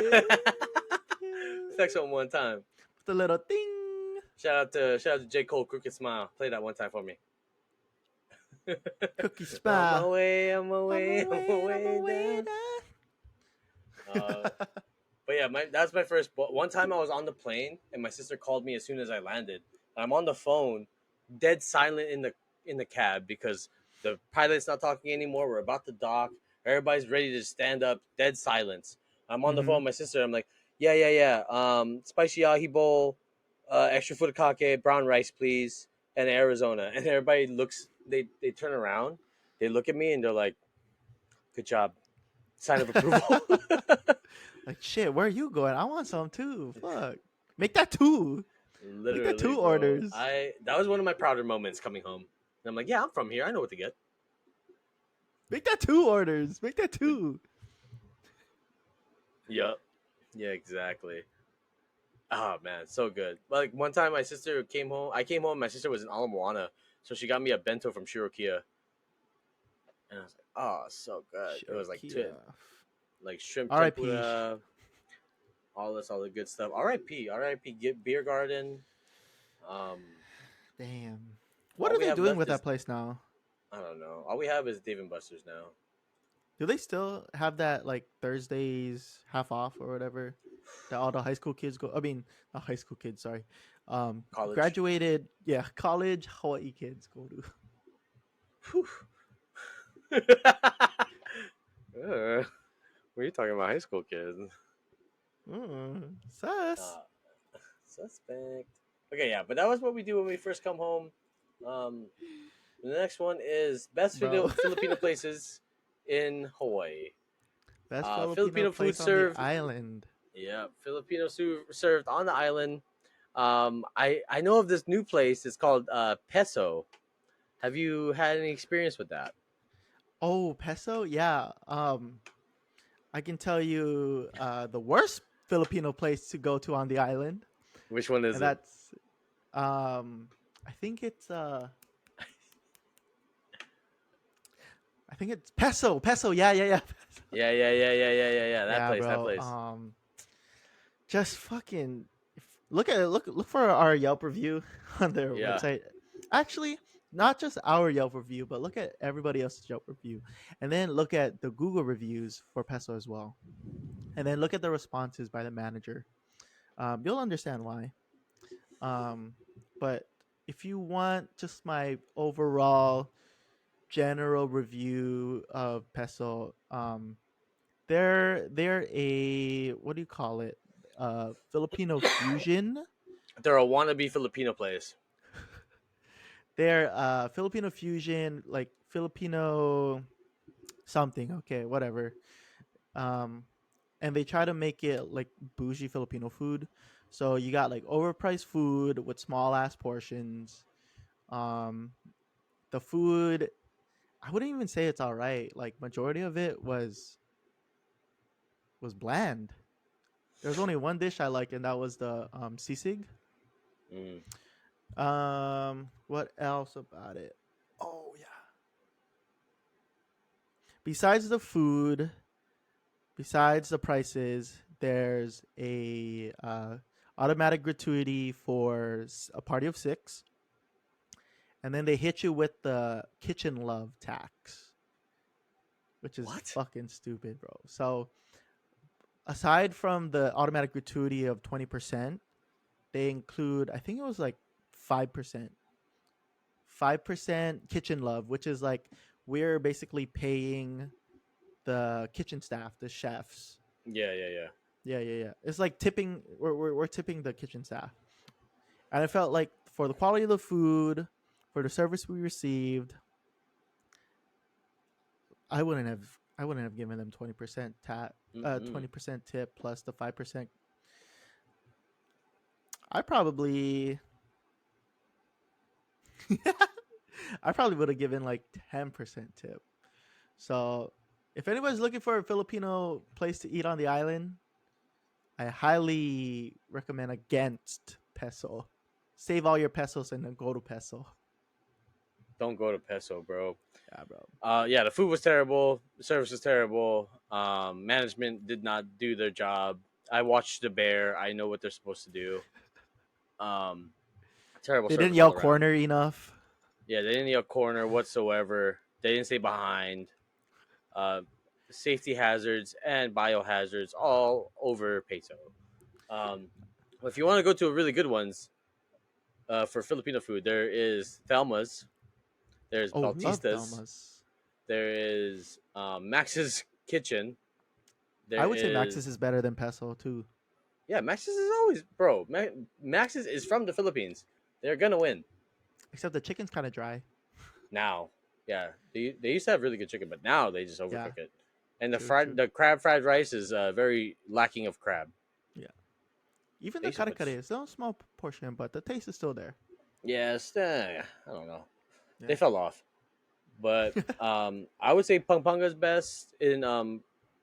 B: Flex on one time.
C: the little thing.
B: Shout out to J Cole, Crooked Smile. Play that one time for me.
C: Cookie
B: On my
C: smile.
B: way, on my
C: I'm
B: way, on my
C: away, I'm
B: way
C: away
B: down. Uh, but yeah, that's my first. But one time I was on the plane and my sister called me as soon as I landed. And I'm on the phone, dead silent in the cab because the pilot's not talking anymore. We're about to dock. Everybody's ready to stand up. Dead silence. I'm on the phone
C: Mm-hmm.
B: with my sister. I'm like, yeah. Spicy ahi bowl, extra furikake, brown rice, please, and Arizona. And everybody looks. They turn around. They look at me and they're like, "Good job." Sign of approval.
C: Like shit, where are you going? I want some too. Fuck. Make that two. Make that
B: Literally,
C: two
B: bro.
C: orders.
B: I That was one of my prouder moments coming home. And I'm like, yeah, I'm from here. I know what to get.
C: Make that two orders. Make that two.
B: Yep. Yeah, exactly. Oh man, so good. Like one time, my sister came home. I came home. My sister was in Ala Moana, so she got me a bento from Shirokia. and I was like, oh, so good. It was like
C: Shiokia.
B: like shrimp
C: R.I.P.
B: tempura, all the good stuff. R.I.P. R.I.P. Get Beer Garden. Um,
C: Damn. What
B: all
C: are
B: we
C: they
B: have
C: doing
B: left
C: with
B: is
C: that place now?
B: I don't know. All we have is Dave and Buster's now.
C: Do they still have that like Thursdays half off or whatever that all the high school kids go? I mean, not high school kids. Sorry,
B: College.
C: graduated. Yeah, college Hawaii kids go to.
B: Whew. uh, what are you talking about, high school kids?
C: Sus,
B: Uh, Suspect. Okay, yeah, but that was what we do when we first come home. Um, the next one is best
C: bro.
B: Filipino places in Hawaii.
C: Best Filipino
B: Filipino food
C: place on the
B: served.
C: island.
B: Yeah, served on the island. I know of this new place. It's called Peso. Have you had any experience with that?
C: Oh, peso. Yeah. I can tell you the worst Filipino place to go to on the island,
B: Which one is
C: and
B: it?
C: that's um, I think it's I think it's peso. Peso. Yeah, yeah, yeah.
B: Yeah. That
C: Yeah,
B: place. That
C: bro.
B: place.
C: Just fucking look for our Yelp review on their
B: Yeah.
C: website. Actually, not just our Yelp review, but look at everybody else's Yelp review, and then look at the Google reviews for Peso as well, and then look at the responses by the manager. You'll understand why. Um, but if you want just my overall general review of Peso, they're a what do you call it? Filipino fusion.
B: They're a wannabe Filipino place.
C: They're Filipino fusion, like Filipino something. Okay, whatever. Um, and they try to make it like bougie Filipino food. So you got like overpriced food with small ass portions. Um, the food, I wouldn't even say it's all right. Like majority of it was bland. There's only one dish I like, and that was the sisig.
B: Mm.
C: What else about it? Oh yeah. Besides the food, besides the prices, there's a automatic gratuity for a party of six, and then they hit you with the kitchen love tax, which is
B: What?
C: fucking stupid, bro. So aside from the automatic gratuity of 20%, they include I think it was like 5%. 5% kitchen love, which is like we're basically paying the kitchen staff, the chefs.
B: Yeah.
C: Yeah. It's like tipping. We're tipping the kitchen staff, and I felt like for the quality of the food, for the service we received, I wouldn't have given them 20% tap,
B: Mm-mm.
C: 20% tip plus the 5%. I probably, I probably would have given like 10% tip. So if anybody's looking for a Filipino place to eat on the island, I highly recommend against peso. Save all your pesos and then go to peso.
B: Don't go to Peso, bro.
C: Yeah, bro.
B: Yeah, the food was terrible. The service was terrible. Management did not do their job. I watched the bear. I know what they're supposed to do. Um, Terrible
C: They didn't
B: service
C: yell
B: all around.
C: corner enough.
B: Yeah, they didn't need a corner whatsoever. They didn't stay behind. Uh, Safety hazards and biohazards all over Peso. Um, if you want to go to a really good ones for Filipino food, there is Thelma's. There's
C: Oh, love
B: Bautista's.
C: Thelma's.
B: There is Max's Kitchen.
C: I
B: There
C: would say
B: is
C: Max's is better than peso too.
B: yeah, Max's is always bro. Max's is from the Philippines. They're gonna win
C: Except the chicken's kind of dry.
B: now. Yeah, they used to have really good chicken, but now they just
C: Yeah,
B: overcook it. And
C: true, true.
B: the crab fried rice is very lacking of crab.
C: Yeah. Even
B: They
C: the
B: used to
C: kare
B: put
C: kare is still a small portion, but the taste is still there.
B: yes, I don't know. They
C: Yeah.
B: fell off, but I would say Pangpanga's best in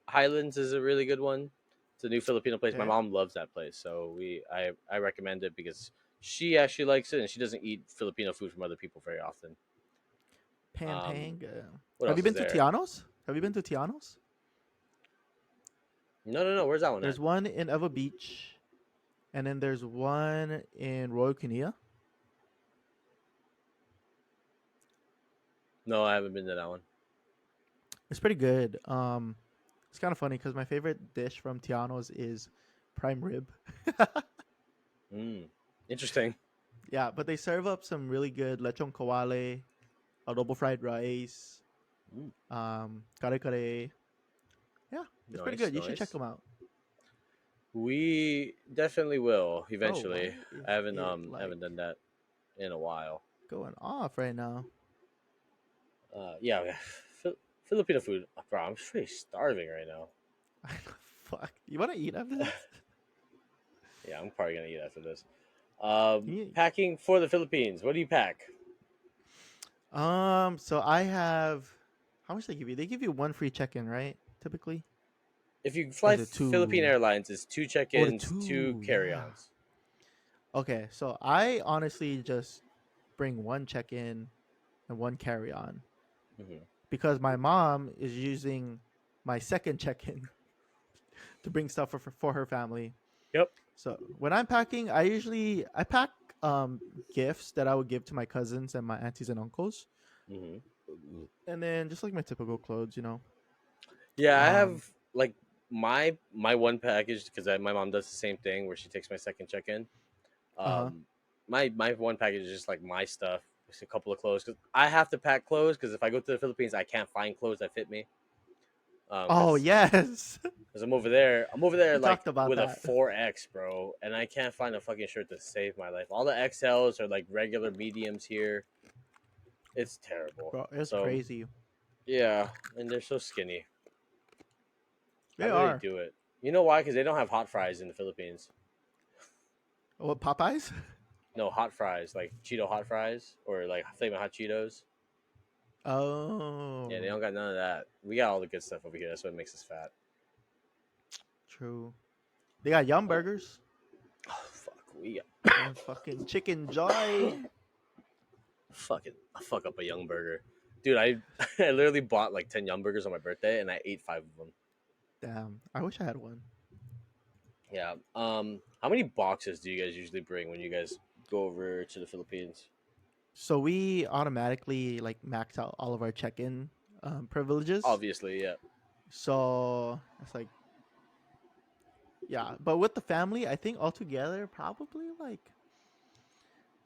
B: Highlands is a really good one. It's a new Filipino place. My
C: Okay.
B: mom loves that place, so I recommend it because she actually likes it and she doesn't eat Filipino food from other people very often. Um,
C: Pampanga.
B: what
C: Have you
B: else is
C: been to
B: there?
C: Tianos? Have you been to Tianos?
B: No, no, no. Where's that one at?
C: There's one in Eva Beach, and then there's one in Royal Kinea.
B: No, I haven't been to that one.
C: It's pretty good. It's kind of funny because my favorite dish from Tianos is prime rib.
B: Mm, interesting.
C: Yeah, but they serve up some really good lechon kawale, adobo fried rice,
B: Mm,
C: kare kare. Yeah, it's pretty
B: nice,
C: good. You should check
B: nice.
C: them out.
B: We definitely will
C: Bro,
B: eventually.
C: why is
B: I haven't
C: it
B: haven't done that in a while.
C: going off right now?
B: Yeah, yeah. Filipino food, bro. I'm pretty starving right now.
C: Fuck. You want to eat after this?
B: Yeah, I'm probably gonna eat after this.
C: You-
B: Packing for the Philippines. What do you pack?
C: So I have. How much they give you? They give you one free check-in, right? Typically,
B: If you
C: or
B: fly
C: is it
B: Philippine
C: two?
B: Airlines, it's two
C: Oh, the
B: check-ins, two
C: two. Yeah.
B: carry-ons.
C: Okay, so I honestly just bring one check-in and one carry-on
B: Hmm.
C: because my mom is using my second check-in to bring stuff for her family.
B: Yep.
C: So when I'm packing, I pack um gifts that I would give to my cousins and my aunties and uncles,
B: Hmm.
C: and then just like my typical clothes, you know.
B: Yeah, I
C: Um.
B: have like my one package because my mom does the same thing where she takes my second check-in.
C: Uh huh.
B: Um, my one package is just like my stuff, just a couple of clothes because I have to pack clothes because if I go to the Philippines, I can't find clothes that fit me.
C: Oh
B: Because
C: yes,
B: I'm over there
C: we
B: like
C: talked about
B: with a
C: that,
B: 4X, bro, and I can't find a fucking shirt to save my life. All the XLs are like regular mediums here. It's terrible.
C: bro. It's
B: So
C: crazy.
B: yeah, and they're so skinny. How
C: They
B: do they
C: are.
B: do it? You know why? Because they don't have hot fries in the Philippines.
C: What Popeyes?
B: No hot fries, like Cheeto hot fries or like flaming hot Cheetos. Yeah, they
C: Oh,
B: don't got none of that. We got all the good stuff over here. That's what makes us fat.
C: true. They got Yum
B: Oh,
C: Burgers
B: fuck. We
C: and fucking Chicken Joy.
B: fucking I fuck up a young burger, dude. I I literally bought like 10 Yum burgers on my birthday, and I ate five of them.
C: Damn, I wish I had one.
B: Yeah. How many boxes do you guys usually bring when you guys go over to the Philippines?
C: So we automatically like max out all of our check-in privileges.
B: Obviously, yeah.
C: So it's like, yeah, but with the family, I think altogether probably like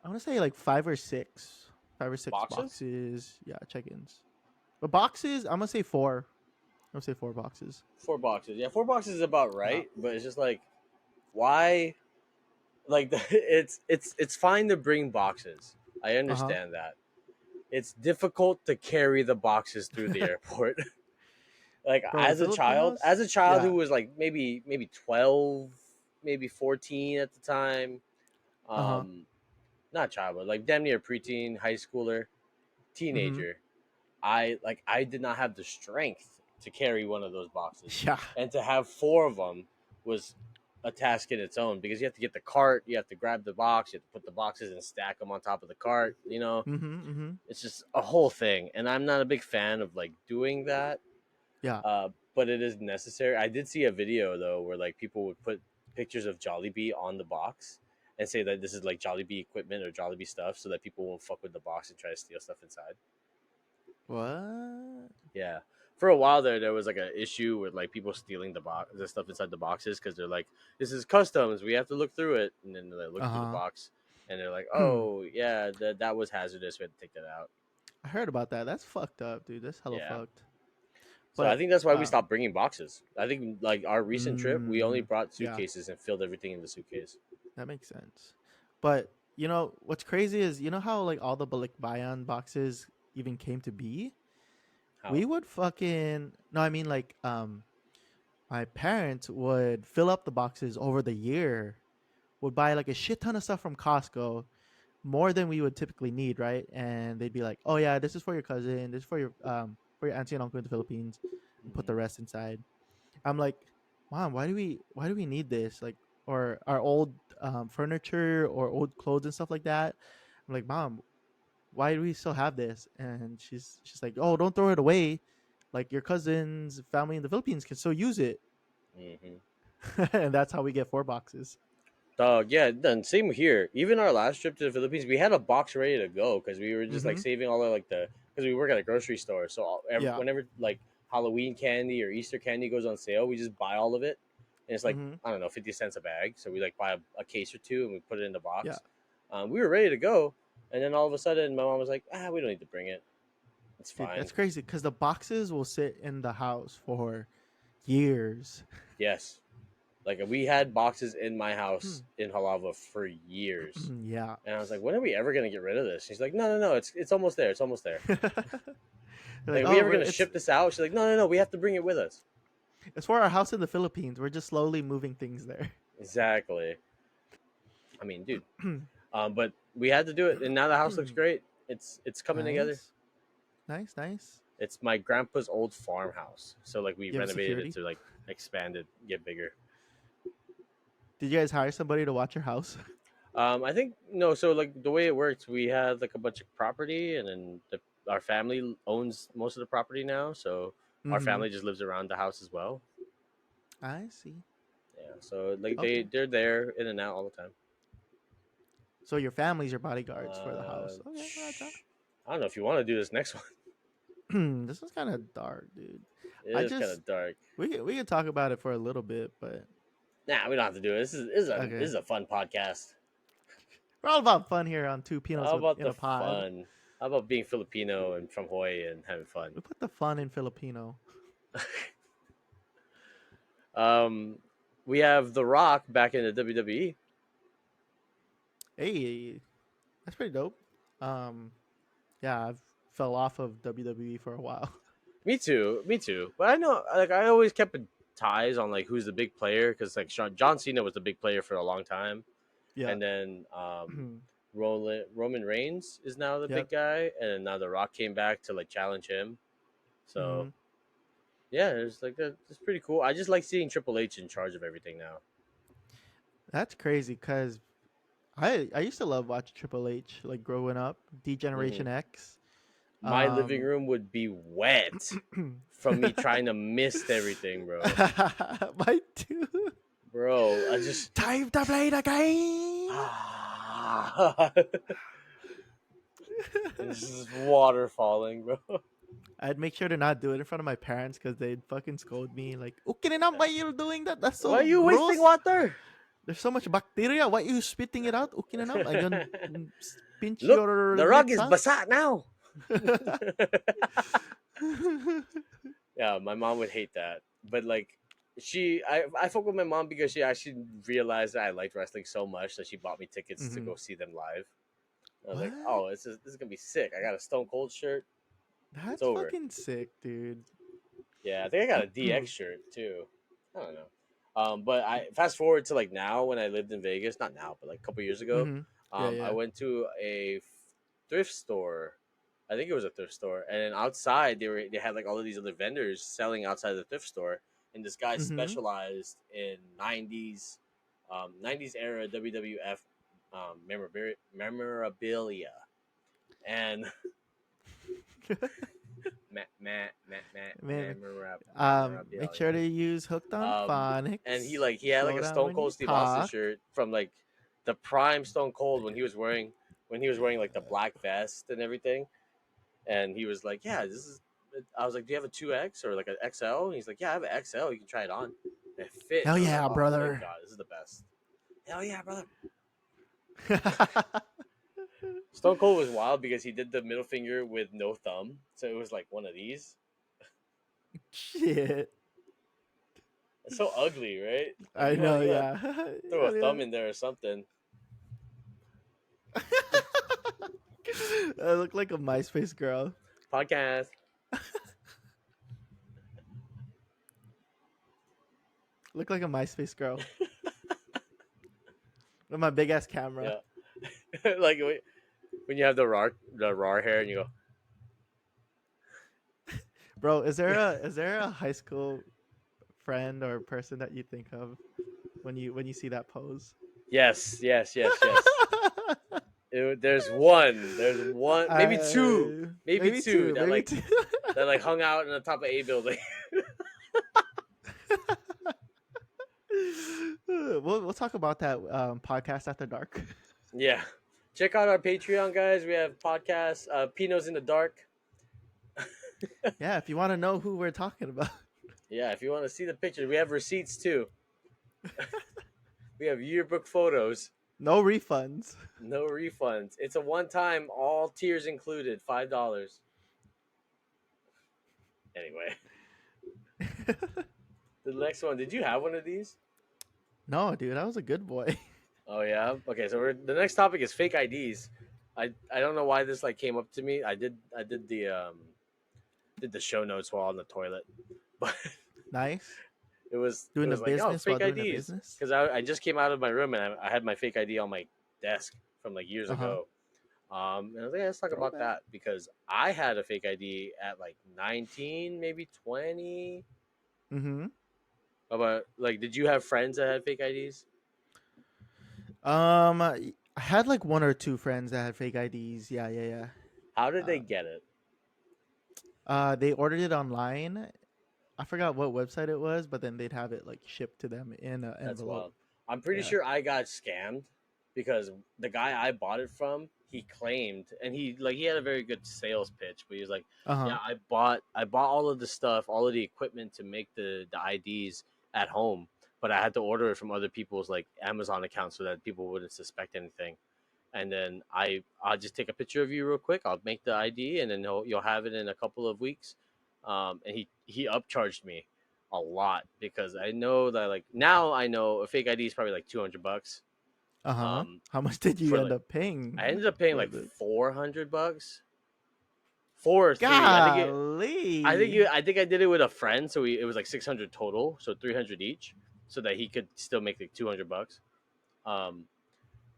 C: I want to say like five or six
B: Boxes?
C: boxes. Yeah, check-ins. But boxes, I'm gonna say four. I'm gonna say four boxes.
B: 4 boxes. Yeah, 4 boxes is about
C: Yeah.
B: right. But it's just like, why? Like, it's fine to bring boxes. I
C: Uh huh.
B: understand that. It's difficult to carry the boxes through the airport. Like
C: Bro, the
B: as
C: Filipinos.
B: a child who
C: Yeah.
B: was like maybe 12, maybe 14 at the time.
C: Uh huh.
B: Um, not child, but like damn near preteen, high schooler,
C: Mm-hmm.
B: teenager. I did not have the strength to carry one of those boxes,
C: Yeah.
B: and to have four of them was a task in its own because you have to get the cart, you have to grab the box, you have to put the boxes and stack them on top of the cart.
C: Mm-hmm. Mm-hmm.
B: It's just a whole thing, and I'm not a big fan of like doing that.
C: Yeah.
B: But it is necessary. I did see a video though where like people would put pictures of Jollibee on the box and say that this is like Jollibee equipment or Jollibee stuff, so that people won't fuck with the box and try to steal stuff inside.
C: What?
B: Yeah. For a while there was like an issue with like people stealing the stuff inside the boxes because they're like, this is customs. We have to look through it, and then they look through the
C: Uh
B: box, and they're like,
C: huh.
B: oh yeah, that was hazardous. We had to take that out.
C: I heard about that. That's fucked up, dude. That's hella
B: Yeah.
C: fucked.
B: So I
C: But
B: think that's why we stopped bringing boxes. I think like our recent trip, we only brought
C: yeah,
B: suitcases and filled everything in the suitcase.
C: that makes sense. But you know what's crazy is you know how like all the Balikbayan boxes even came to be.
B: How?
C: We would fucking no, I mean like my parents would fill up the boxes over the year. Would buy like a shit ton of stuff from Costco, more than we would typically need, right? And they'd be like, "Oh yeah, this is for your cousin. This is for your auntie and uncle in the Philippines," and put the
B: Hmm.
C: rest inside. I'm like, "Mom, why do we need this? Like, or our old furniture or old clothes and stuff like that." I'm like, "Mom, why do we still have this? And she's like, oh, don't throw it away. Like your cousin's family in the Philippines can still use it.
B: Hmm.
C: And that's how we get 4 boxes.
B: Dog, yeah, then same here. Even our last trip to the Philippines, we had a box ready to go because we were just like
C: Mm-hmm.
B: saving all of like the because we work at a grocery store. So
C: Yeah.
B: whenever like Halloween candy or Easter candy goes on sale, we just buy all of it, and it's like
C: Mm-hmm.
B: I don't know, 50 cents a bag. So we like buy a case or two and we put it in the
C: Yeah.
B: box. We were ready to go, and then all of a sudden, my mom was like, we don't need to bring it. It's
C: Dude,
B: fine.
C: that's crazy because the boxes will sit in the house for years.
B: Yes, like we had boxes in my
C: Hmm.
B: house in Halava for years.
C: Yeah.
B: And I was like, when are we ever gonna get rid of this? She's like, no, no, no, it's almost there. It's almost there.
C: They're
B: Like,
C: like,
B: are we
C: oh,
B: ever gonna
C: it's
B: ship this out? She's like, no, no, no, we have to bring it with us.
C: for our house in the Philippines. We're just slowly moving things there.
B: Exactly. I mean, dude. But we had to do it, and now the house looks great. It's coming together.
C: Nice, nice, nice.
B: It's my grandpa's old farmhouse, so like we
C: You have
B: renovated it
C: security.
B: to like expand it, get bigger.
C: Did you guys hire somebody to watch your house?
B: I think no. So like the way it works, we have like a bunch of property, and then our family owns most of the property now. So our
C: Mm-hmm.
B: family just lives around the house as well.
C: I see.
B: Yeah. So like
C: Okay.
B: they're there in and out all the time.
C: So your family's your bodyguards for the
B: Uh,
C: house. Okay,
B: I don't know if you want to do this next one.
C: this is kind of dark, dude.
B: It
C: I
B: is kind
C: just
B: of dark.
C: we can talk about it for a little bit, but
B: Nah, we don't have to do it. This
C: okay.
B: is a fun podcast.
C: We're all about fun here on Two Pinos
B: How about
C: in
B: the
C: a pod.
B: fun? How about being Filipino and from Hawaii and having fun?
C: We put the fun in Filipino.
B: um, we have The Rock back in the WWE.
C: Hey, that's pretty dope. Um, yeah, I've fell off of WWE for a while.
B: Me too, me too. But I know, like, I always kept ties on like who's the big player because like John Cena was the big player for a long time,
C: Yeah.
B: and then Roman Reigns is now the
C: Yep.
B: big guy, and then now The Rock came back to like challenge him. So
C: Hmm.
B: yeah, it's like it's pretty cool. I just like seeing Triple H in charge of everything now.
C: That's crazy because I used to love watching Triple H like growing up.
B: Hmm.
C: D-Generation X.
B: My living
C: Um,
B: room would be wet from me trying to mist everything, bro.
C: my dude.
B: Bro, I just
C: Time to play the game.
B: this is water falling, bro.
C: I'd make sure to not do it in front of my parents because they'd fucking scold me like, "Okay na, why you doing that? That's
B: Why
C: so
B: are you wasting
C: gross.
B: water?
C: There's so much bacteria. Why you spitting it out? Okay na, I gonna pinch
B: Look,
C: your
B: the rug
C: lips,
B: is
C: huh?"
B: basa now. Yeah, my mom would hate that. But like I fuck with my mom because she actually realized that I liked wrestling so much that she bought me tickets to
C: Hmm.
B: go see them live. I was like,
C: What?
B: oh, this is gonna be sick. I got a Stone Cold shirt. It's
C: That's
B: over.
C: fucking sick, dude.
B: Yeah, I think I got a DX shirt too. I don't know. But I fast forward to like now when I lived in Vegas, not now, but like a couple years ago.
C: Hmm. Yeah,
B: I
C: yeah.
B: went to a thrift store. I think it was a thrift store, and then outside they had like all of these other vendors selling outside the thrift store, and this guy
C: Hmm.
B: specialized in '90s era WWF memorabilia, and
C: Man, make
B: memorabilia.
C: sure to use Hooked on
B: And
C: Phonics.
B: he had like
C: Slow
B: a
C: down
B: Stone
C: when you
B: Cold Steve Austin
C: talk.
B: shirt from like the prime Stone Cold when he was wearing like the black vest and everything. And he was like, "Yeah, this is." I was like, "Do you have a 2X or like an XL?" And he's like, "Yeah, I have an XL. You can try it on." And it fit.
C: Hell
B: I was like,
C: yeah,
B: "Oh, thank
C: brother.
B: God, this is the best." Hell yeah, brother. Stone Cold was wild because he did the middle finger with no thumb, so it was like one of these.
C: Shit.
B: It's so ugly, right? Like
C: I know,
B: you gotta
C: yeah.
B: throw a thumb in there or something.
C: I look like a MySpace girl.
B: Podcast.
C: Look like a MySpace girl with my big ass camera.
B: Yeah. Like when you have the raw hair and you
C: Bro,
B: go,
C: is there a high school friend or person that you think of when you see that pose?
B: yes, yes, yes, yes. There's one. There's one, maybe two, maybe
C: Maybe
B: two
C: two.
B: that
C: Maybe
B: like
C: two.
B: that like hung out in the top of a building.
C: We'll talk about that podcast after dark.
B: Yeah. Check out our Patreon, guys. We have podcasts, Pinos in the Dark.
C: Yeah, if you want to know who we're talking about.
B: Yeah, if you want to see the pictures, we have receipts too. We have yearbook photos.
C: No refunds.
B: No refunds. It's a one-time, all tiers included, $5. Anyway, the next one. Did you have one of these?
C: No, dude, I was a good boy.
B: Oh yeah. Okay, so the next topic is fake IDs. I don't know why this like came up to me. I did the show notes while on the toilet, but
C: Nice.
B: it
C: Doing the
B: was like, oh,
C: business while
B: fake
C: doing the
B: IDs,
C: business.
B: because I just came out of my room and I had my fake ID on my desk from like years
C: Uh huh.
B: ago. And I was like, yeah, let's talk about
C: Throwback.
B: that because I had a fake ID at like 19, maybe 20.
C: Mm-hmm.
B: About like, did you have friends that had fake IDs?
C: I had like one or two friends that had fake IDs. Yeah, yeah, yeah.
B: How did they
C: Uh,
B: get it?
C: they ordered it online. I forgot what website it was, but then they'd have it like shipped to them in an
B: That's
C: envelope.
B: wild. I'm pretty
C: Yeah.
B: sure I got scammed because the guy I bought it from, he claimed, and he had a very good sales pitch, but he was like,
C: Uh huh.
B: "Yeah, I bought all of the stuff, all of the equipment to make the IDs at home, but I had to order it from other people's like Amazon accounts so that people wouldn't suspect anything. And then I'll just take a picture of you real quick. I'll make the ID, and then you'll have it in a couple of weeks." And he upcharged me a lot because I know that like now I know a fake ID is probably like $200.
C: Uh huh.
B: Um,
C: How much did you
B: for
C: end
B: like
C: up paying
B: I ended up paying
C: for
B: like
C: this?
B: $400, 4 or 3.
C: Golly.
B: I think I did it with a friend, so it was like 600 total, so 300 each, so that he could still make like $200. Um,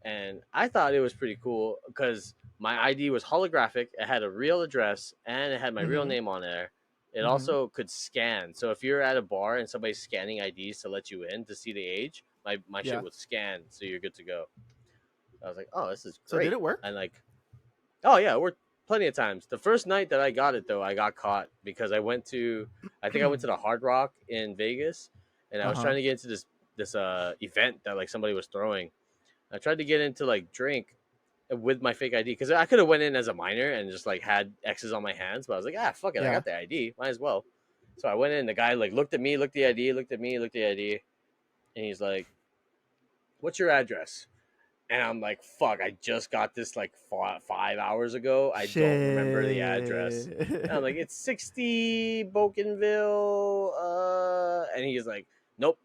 B: and I thought it was pretty cool because my ID was holographic. It had a real address and it had my real
C: Mm-hmm.
B: name on there. It
C: Mm-hmm.
B: also could scan. So if you're at a bar and somebody's scanning IDs to let you in to see the age, my shit
C: Yeah.
B: would scan, so you're good to go. I was like, oh, this is
C: So did
B: great.
C: it work?
B: And like, oh yeah, it worked plenty of times. The first night that I got it though, I got caught because I think I went to the Hard Rock in Vegas, and I
C: Uh
B: was
C: huh.
B: trying to get into this event that like somebody was throwing. I tried to get into like drink with my fake ID because I could have went in as a minor and just like had X's on my hands, but I was like, ah, fuck it, I
C: Yeah.
B: got the ID, might as well. So I went in. The guy like looked at me, looked the ID, looked at me, looked the ID, and he's like, "What's your address?" And I'm like, "Fuck, I just got this like 5 hours ago. I don't remember the address." And I'm
C: Shit.
B: like, "It's 60 Bokenville." And he's like, "Nope."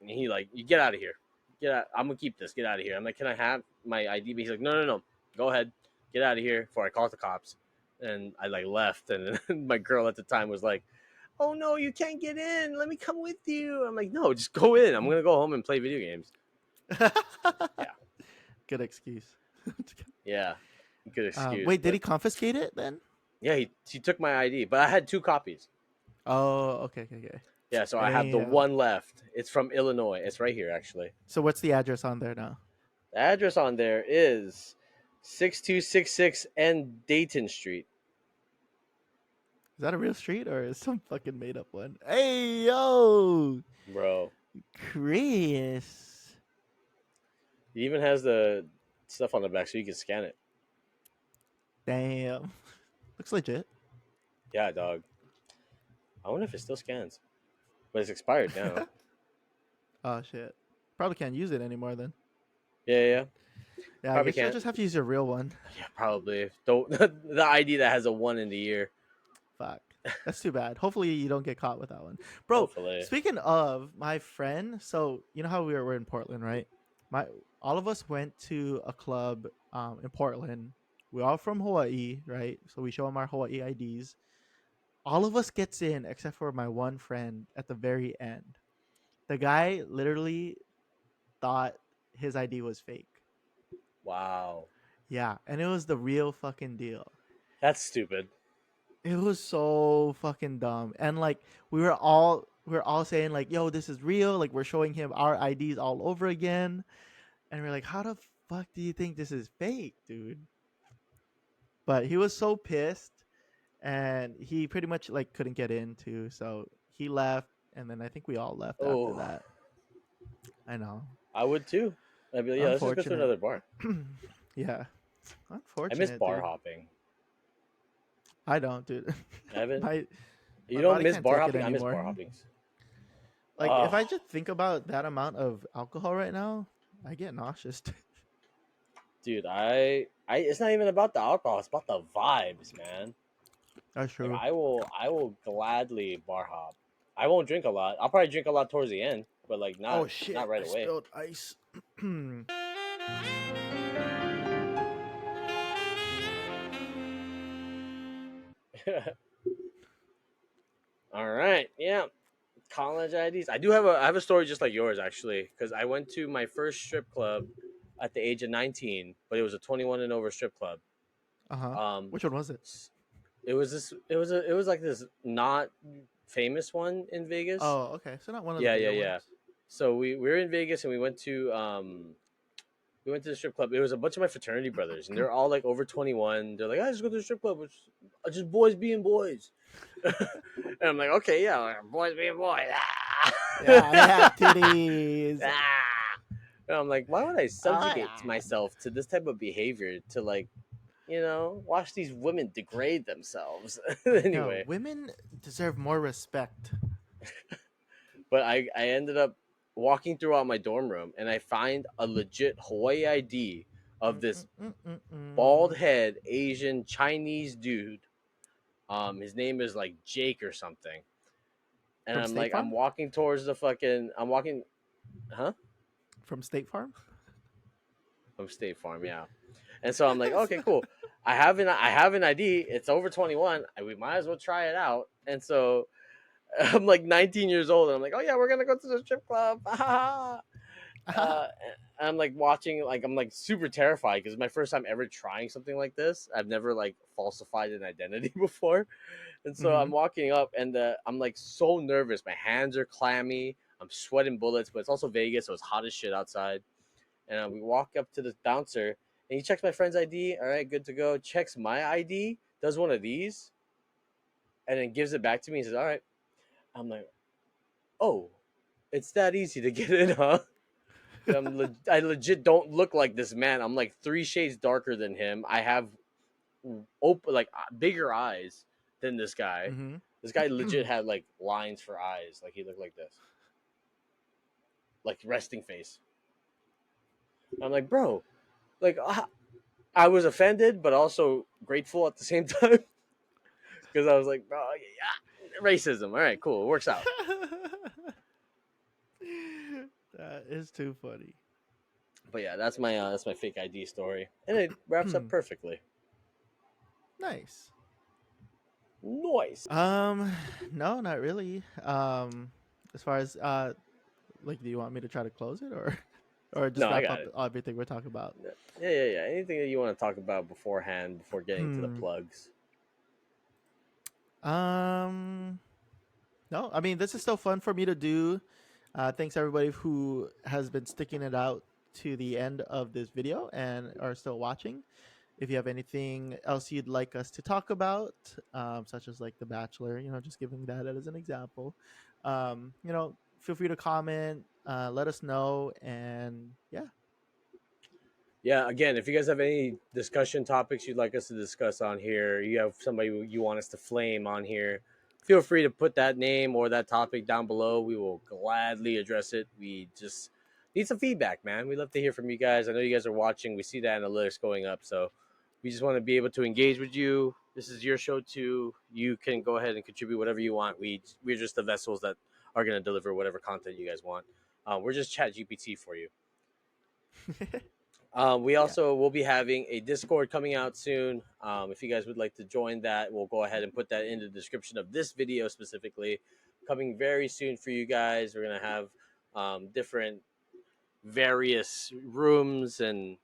B: And he like, "You get out of here. Get out. I'm gonna keep this. Get out of here." I'm like, "Can I have my ID?" But he's like, "No, no, no. Go ahead. Get out of here before I call the cops." And I like left, and then my girl at the time was like, "Oh no, you can't get in. Let me come with you." I'm like, "No, just go in. I'm gonna go home and play video games." Yeah,
C: Good excuse.
B: yeah, good excuse.
C: Wait, did
B: But
C: he confiscate it then?
B: yeah, he took my ID, but I had two copies.
C: Oh, okay, okay, okay.
B: Yeah, so I have the
C: Damn.
B: one left. It's from Illinois. It's right here, actually.
C: So what's the address on there now?
B: The address on there is 6266 and Dayton Street.
C: Is that a real street or is some fucking made up one? Hey yo,
B: Bro,
C: Chris.
B: it even has the stuff on the back so you can scan it.
C: Damn. Looks legit.
B: Yeah, dog. I wonder if it still scans. But it's expired now.
C: Oh shit. Probably can't use it anymore then.
B: Yeah, yeah.
C: Yeah, I
B: Probably
C: guess you'll
B: can't.
C: just have to use your real one.
B: Yeah, probably. Don't the ID that has a 1 in the year.
C: Fuck. That's too bad. Hopefully you don't get caught with that one. Bro,
B: Hopefully.
C: speaking of my friend, so you know how we're in Portland, right? My all of us went to a club in Portland. We're all from Hawaii, right? So we show them our Hawaii IDs. All of us gets in except for my one friend at the very end. The guy literally thought his ID was fake.
B: Wow.
C: Yeah, and it was the real fucking deal.
B: That's stupid.
C: It was so fucking dumb. And like we were all saying like, "Yo, this is real." Like we're showing him our IDs all over again. And we're like, "How the fuck do you think this is fake, dude? But he was so pissed, and he pretty much like couldn't get into, so he left, and then I think we all left after
B: Oh,
C: that. I know,
B: I would too. I'd be like, yeah, let's just go to
C: unfortunate.
B: another bar.
C: Yeah,
B: I miss
C: unfortunate,
B: bar
C: dude.
B: hopping.
C: I don't, dude.
B: Evan,
C: my
B: you
C: my
B: don't
C: body
B: miss
C: can't
B: bar
C: take it
B: hopping? I miss
C: anymore.
B: bar hopping.
C: Like if
B: Oh,
C: I just think about that amount of alcohol right now, I get nauseous.
B: dude, it's not even about the alcohol. It's about the vibes, man.
C: That's
B: Like
C: true.
B: I will gladly bar hop. I won't drink a lot. I'll probably drink a lot towards the end, but like
C: Oh
B: not
C: shit!
B: right
C: I
B: away.
C: spilled ice.
B: All right, yeah. College IDs. I have a story just like yours actually, because I went to my first strip club at the age of 19, but it was a 21 and over strip club.
C: Uh huh.
B: Um,
C: Which one was it?
B: it was like this not famous one in Vegas.
C: Oh, okay. So not one of the
B: Yeah, yeah,
C: bigger
B: yeah.
C: ones.
B: So we were in Vegas and we went to the strip club. It was a bunch of my fraternity brothers, and they're all like over 21. They're like, I just go to the strip club. It's just boys being boys. And I'm like, okay, yeah, boys being boys.
C: Yeah, I have titties.
B: Ah! And I'm like, why would I
C: Oh
B: subjugate
C: yeah.
B: myself to this type of behavior to like, watch these women degrade themselves?
C: I know.
B: Anyway,
C: Women deserve more respect.
B: but I ended up walking throughout my dorm room and I find a legit Hawaii ID of this bald
C: Mm-mm-mm-mm-mm.
B: head Asian Chinese dude. His name is like Jake or something. And
C: From
B: I'm
C: State
B: like, I'm
C: Farm?
B: walking towards the fucking, I'm walking, huh?
C: From State Farm?
B: From State Farm, yeah. And so I'm like, okay, cool. I have an ID. It's over 21. We might as well try it out. And so I'm like 19 years old, and I'm like, oh yeah, we're gonna go to the strip club. uh, and I'm like watching, like I'm like super terrified because it's my first time ever trying something like this. I've never like falsified an identity before, and so
C: Mm-hmm.
B: I'm walking up, and I'm like so nervous. My hands are clammy. I'm sweating bullets, but it's also Vegas, so it's hot as shit outside. And we walk up to this bouncer, and he checks my friend's ID. All right, good to go. Checks my ID, does one of these, and then gives it back to me. He says, "All right." I'm like, "Oh, it's that easy to get in, huh?" I legit don't look like this man. I'm like 3 shades darker than him. I have like bigger eyes than this guy. This guy
C: Mm-hmm.
B: legit had like lines for eyes. Like he looked like this, like resting face. I'm like, bro, like I was offended, but also grateful at the same time because I was like, bro, yeah, racism. All right, cool, it works out.
C: That is too funny.
B: But yeah, that's my fake ID story, and it wraps up perfectly.
C: Nice.
B: Nice.
C: Um, no, not really. As far as like, do you want me to try to close it, or or
B: No,
C: just
B: I
C: wrap
B: got
C: up
B: it.
C: everything we're talking about?
B: Yeah. Anything that you want to talk about beforehand, before getting to the
C: Hmm.
B: plugs?
C: Um, no, I mean, this is still fun for me to do. Thanks everybody who has been sticking it out to the end of this video and are still watching. If you have anything else you'd like us to talk about, such as like The Bachelor, just giving that as an example, feel free to comment, let us know, and yeah.
B: Yeah, again, if you guys have any discussion topics you'd like us to discuss on here, you have somebody you want us to flame on here, feel free to put that name or that topic down below. We will gladly address it. We just need some feedback, man. We love to hear from you guys. I know you guys are watching. We see the analytics going up, so we just want to be able to engage with you. This is your show too. You can go ahead and contribute whatever you want. We're just the vessels that are going to deliver whatever content you guys want. We're just Chat GPT for you. We
C: Yeah.
B: also will be having a Discord coming out soon. If you guys would like to join that, we'll go ahead and put that in the description of this video specifically. Coming very soon for you guys. We're gonna have different various rooms and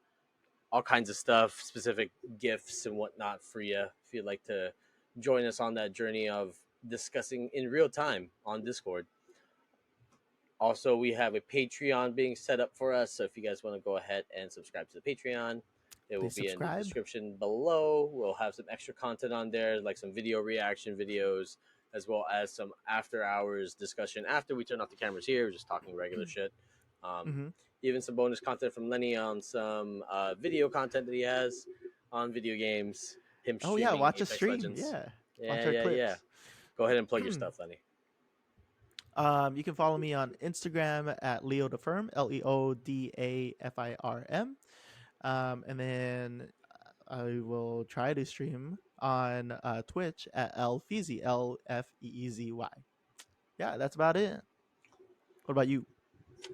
B: all kinds of stuff, specific gifts and whatnot for you. If you'd like to join us on that journey of discussing in real time on Discord. Also, we have a Patreon being set up for us. So if you guys want to go ahead and subscribe to the Patreon, it will
C: Please
B: be in the
C: subscribe.
B: description below. We'll have some extra content on there, like some video reaction videos, as well as some after hours discussion after we turn off the cameras here. We're just talking regular shit. Um,
C: Mm-hmm.
B: Even some bonus content from Lenny on some video content that he has on video games. Him
C: Oh yeah,
B: streaming
C: watch a
B: Apex
C: stream.
B: Legends.
C: Yeah, watch
B: Yeah,
C: our
B: yeah, yeah.
C: clips.
B: Go ahead and plug your stuff, Lenny.
C: You can follow me on Instagram at LeoDaFirm, LeoDaFirm. And then I will try to stream on Twitch at Lfeezy, Lfeezy. Yeah, that's about it. What about you?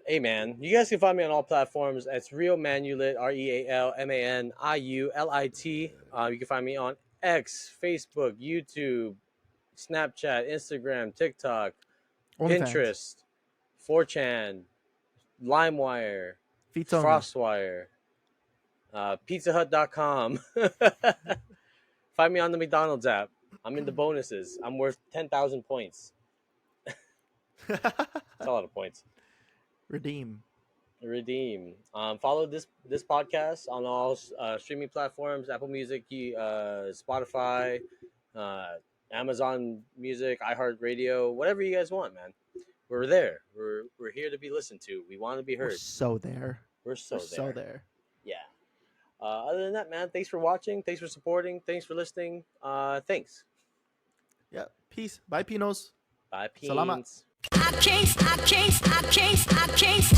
B: Hey man, you guys can find me on all platforms. It's Real Manulit, RealManiulit. You can find me on X, Facebook, YouTube, Snapchat, Instagram, TikTok,
C: OnlyFans,
B: Pinterest, 4chan, LimeWire,
C: feats only.
B: Frostwire, PizzaHut.com. Find me on the McDonald's app. I'm in the bonuses. I'm worth 10,000 points. It's a lot of points.
C: Redeem.
B: Follow this podcast on all streaming platforms: Apple Music, Spotify, uh, Amazon Music, iHeartRadio, whatever you guys want, man. We're there. We're here to be listened to. We want to be
C: We're
B: heard.
C: so there.
B: We're so
C: there.
B: Yeah. Other than that, man, thanks for watching. Thanks for supporting. Thanks for listening. Thanks.
C: Yeah. Peace. Bye, Pinos.
B: Bye,
C: Salamat.
B: Peens.
A: I can't